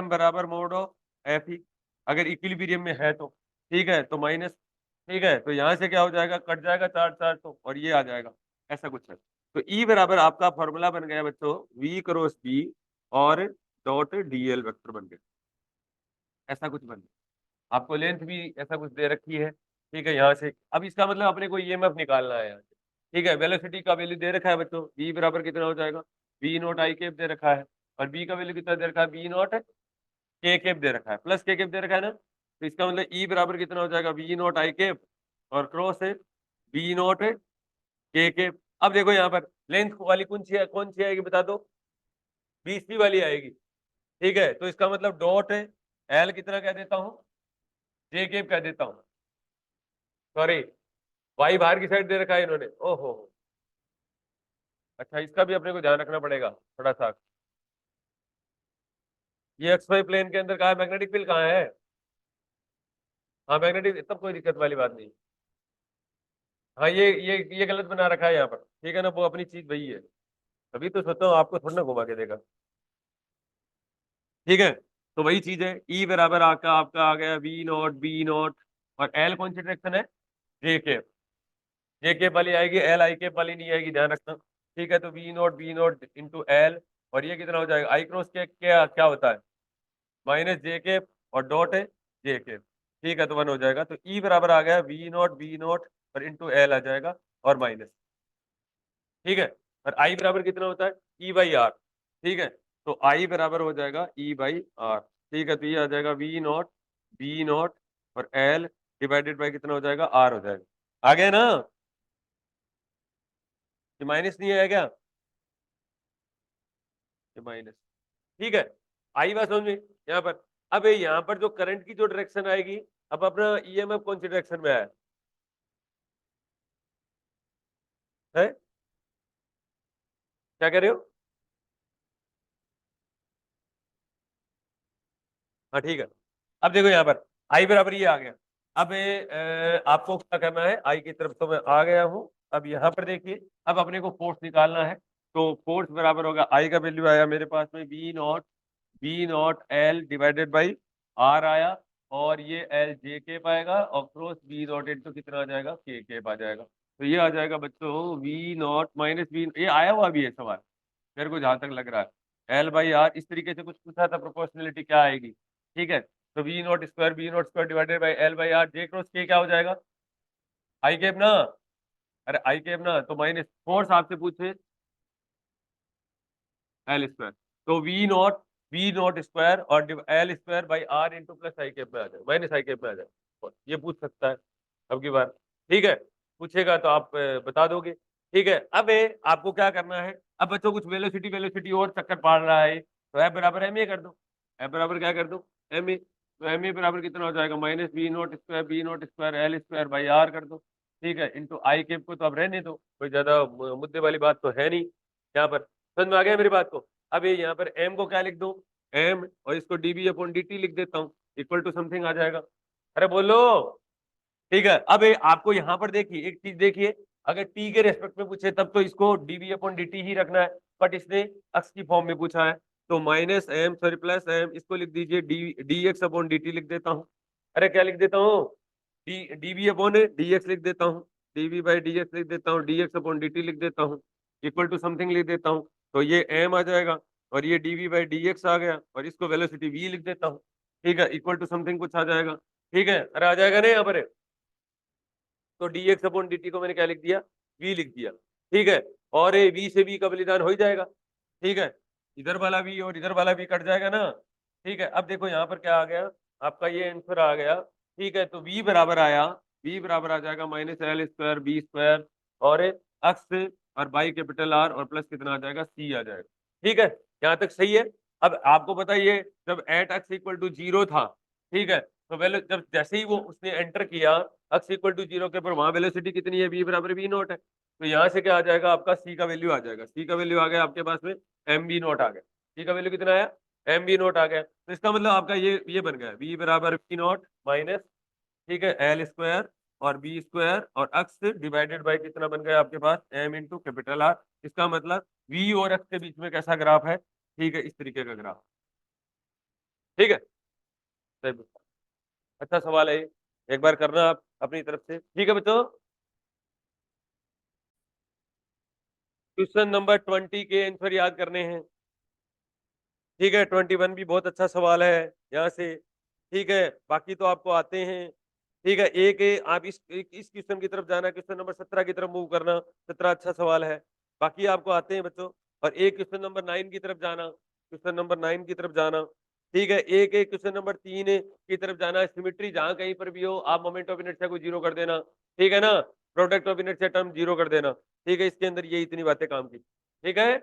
बराबर मोड ऑफ एफ ई, अगर इक्विलिब्रियम में है तो, ठीक है। तो माइनस, ठीक है। तो यहाँ से क्या हो जाएगा, कट जाएगा चार चार तो, और ये आ जाएगा, ऐसा कुछ है। तो ई बराबर आपका फॉर्मूला बन गया बच्चों वी क्रॉस बी और डॉट डीएल वेक्टर बन गया, ऐसा कुछ बन गया। आपको लेंथ भी ऐसा कुछ दे रखी है, ठीक है। यहाँ से अब इसका मतलब अपने को ईएमएफ निकालना है यहाँ से, ठीक है। वेलोसिटी का वैल्यू दे रखा है बच्चों, v बराबर कितना हो जाएगा, v नॉट आई कैप दे रखा है, और b का वैल्यू कितना दे रखा है, v नॉट के कैप दे रखा है, प्लस के कैप दे रखा है ना। तो इसका मतलब e बराबर कितना हो जाएगा, v नॉट आई कैप और क्रॉस है v नॉट के कैप। अब देखो यहाँ पर लेंथ वाली कौन सी आएगी बता दो, 20 वाली आएगी, ठीक है। तो इसका मतलब डॉट है एल कितना कह देता हूँ, जे कैप कह देता हूँ, सॉरी वाई बाहर की साइड दे रखा है इन्होंने, ओहो। अच्छा इसका भी अपने को ध्यान रखना पड़ेगा थोड़ा सा। ये एक्स वाई प्लेन के अंदर कहा है, मैग्नेटिक फील्ड कहाँ है? हाँ मैग्नेटिक, तब कोई दिक्कत वाली बात नहीं। हाँ ये गलत बना रखा है यहाँ पर, ठीक है ना, वो अपनी चीज वही है। तभी तो सोचता हूँ आपको थोड़ा ना घुमा के देगा, ठीक है। तो वही चीज है, ई बराबर आपका आ गया वी नॉट बी नॉट, और एल कौन सी डायरेक्शन है, जे के। जे के वाली आएगी, एल आई के वाली नहीं आएगी, ध्यान रखना, ठीक है। तो V naught B naught into L, और ये कितना हो जाएगा, आई क्रॉस के क्या क्या होता है, माइनस जे के और डॉट है जे के, ठीक है। तो वन हो जाएगा। तो ई बराबर आ गया वी नॉट बी नॉट और इंटू एल आ जाएगा और माइनस, ठीक है। और आई बराबर कितना होता है, ई बाई आर, ठीक है। तो आई बराबर हो जाएगा ई बाई आर, ठीक है। तो ये आ जाएगा वी नॉट बी नॉट और एल डिवाइडेड बाई कितना हो जाएगा, आर हो जाएगा। आ गया ना, ये माइनस नहीं आया क्या, ये माइनस, ठीक है। आई बात समझ में यहाँ पर। अब यहाँ पर जो करंट की जो डायरेक्शन आएगी, अब अपना ईएमएफ कौन सी डायरेक्शन में आया है, क्या कह रहे हो? हाँ ठीक है। अब देखो यहाँ पर आई बराबर ये आ गया। अब आपको क्या करना है, आई की तरफ तो मैं आ गया हूँ। अब यहाँ पर देखिए, अब अपने को फोर्स निकालना है। तो फोर्स बराबर होगा, आई का वैल्यू आया मेरे पास में B naught L divided by R आया, और ये एल जे के पाएगा, और क्रॉस बी नॉट इंटू कितना आ जाएगा, के केप आ जाएगा। तो ये आ जाएगा बच्चों वी नॉट माइनस बी, ये आया हुआ भी है सवाल मेरे को जहां तक लग रहा है, एल बाई आर, इस तरीके से कुछ पूछा था, प्रोपोर्शनलिटी क्या आएगी, ठीक है। तो B naught square divided by L by R, J cross K क्या हो जाएगा, आई कैप ना, अरे आई कैप ना, तो माइनस फोर्स आपसे पूछे एल स्क्वायर, तो वी नॉट स्क्वायर और L square by R into plus I cap में आ जाए, माइनस आई कैप में आ जाए, ये पूछ सकता है अब की बार, ठीक है। पूछेगा तो आप बता दोगे, ठीक है। अब आपको क्या करना है, अब बच्चों कुछ वेलोसिटी वेलोसिटी और चक्कर पाड़ रहा है, तो एफ बराबर एम ए कर दो, एफ बराबर क्या कर दो, एम ए। तो एम ए बराबर कितना हो जाएगा, minus B naught square L square by R कर दो, ठीक है, इंटू आई कैप को तो अब रहने दो, कोई ज्यादा मुद्दे वाली बात तो है नहीं यहाँ पर। समझ में आ गया मेरी बात को? अब ये यहाँ पर एम को क्या लिख दो, एम, और इसको डीबी अपॉन डी टी लिख देता हूँ, इक्वल टू समथिंग आ जाएगा। अरे बोलो, ठीक है। अब आपको यहाँ पर देखिए एक चीज देखिए, अगर टी के रेस्पेक्ट में पूछे तब तो इसको डीबी अपॉन डी टी ही रखना है, बट इसने अक्स की फॉर्म में पूछा है, तो minus M sorry plus M, इसको लिख दीजिए D x upon D T लिख देता हूँ, अरे क्या लिख देता हूँ, डीवी अपॉन डीएक्स लिख देता हूँ, डीवी बाई डीएक्स लिख देता हूँ, डीएक्स अपॉन dt लिख देता हूँ, इक्वल टू समथिंग लिख देता हूँ, तो ये m आ जाएगा और ये डीवी बाई डीएक्स आ गया और इसको वेलोसिटी v लिख देता हूँ, ठीक है, इक्वल टू समथिंग कुछ आ जाएगा, ठीक है, अरे आ जाएगा नहीं यहाँ पर, तो dx अपॉन dt को मैंने क्या लिख दिया, v लिख दिया, ठीक है, और ये v से v का बलिदान हो ही जाएगा, ठीक है, इधर वाला v और इधर वाला v कट जाएगा ना, ठीक है। अब देखो यहाँ पर क्या आ गया, आपका ये आंसर आ गया, ठीक है, तो v बराबर आया, v बराबर आ जाएगा minus L square B square और अक्स और बाई कैपिटल आर और प्लस कितना आ जाएगा, c आ जाएगा, ठीक है, यहाँ तक सही है। अब आपको पता ही है जब एट एक्स इक्वल टू 0 था, ठीक है, तो पहले जब जैसे ही वो उसने एंटर किया x इक्वल टू 0 के ऊपर, वहां वेलोसिटी कितनी है, v बराबर v नॉट है, तो यहाँ से क्या आ जाएगा आपका, c का वैल्यू आ जाएगा, c का वैल्यू आ गया आपके पास में mv नॉट आ गया, c का वैल्यू कितना आया, mv नॉट आ गया, तो इसका मतलब आपका ये बन गया v बराबर v नॉट माइनस, ठीक है, एल स्क्वायर और बी स्क्वायर और x डिवाइडेड बाई कितना बन गया आपके पास, m इंटू कैपिटल आर, इसका मतलब v और x के बीच में कैसा ग्राफ है, ठीक है, इस तरीके का ग्राफ, ठीक है, सही। अच्छा सवाल है ये, एक बार करना आप अपनी तरफ से, ठीक है बच्चों। क्वेश्चन नंबर 20 के आंसर याद करने हैं, ठीक है, 21 भी बहुत अच्छा सवाल है यहाँ से, ठीक है, बाकी तो आपको आते हैं, ठीक है, आप इस क्वेश्चन की तरफ जाना, क्वेश्चन नंबर 17 की तरफ मूव करना, 17 अच्छा सवाल है, बाकी आपको आते हैं बच्चों, और एक क्वेश्चन नंबर 9 की तरफ जाना, क्वेश्चन नंबर 9 की तरफ जाना, ठीक है, एक क्वेश्चन नंबर 3 की तरफ जाना, सिमेट्री जहां कहीं पर भी हो आप मोमेंट ऑफ इनर्शिया को जीरो कर देना, ठीक है ना, product of inertia term zero कर देना, ठीक है, इसके अंदर ये इतनी बातें काम की, ठीक है।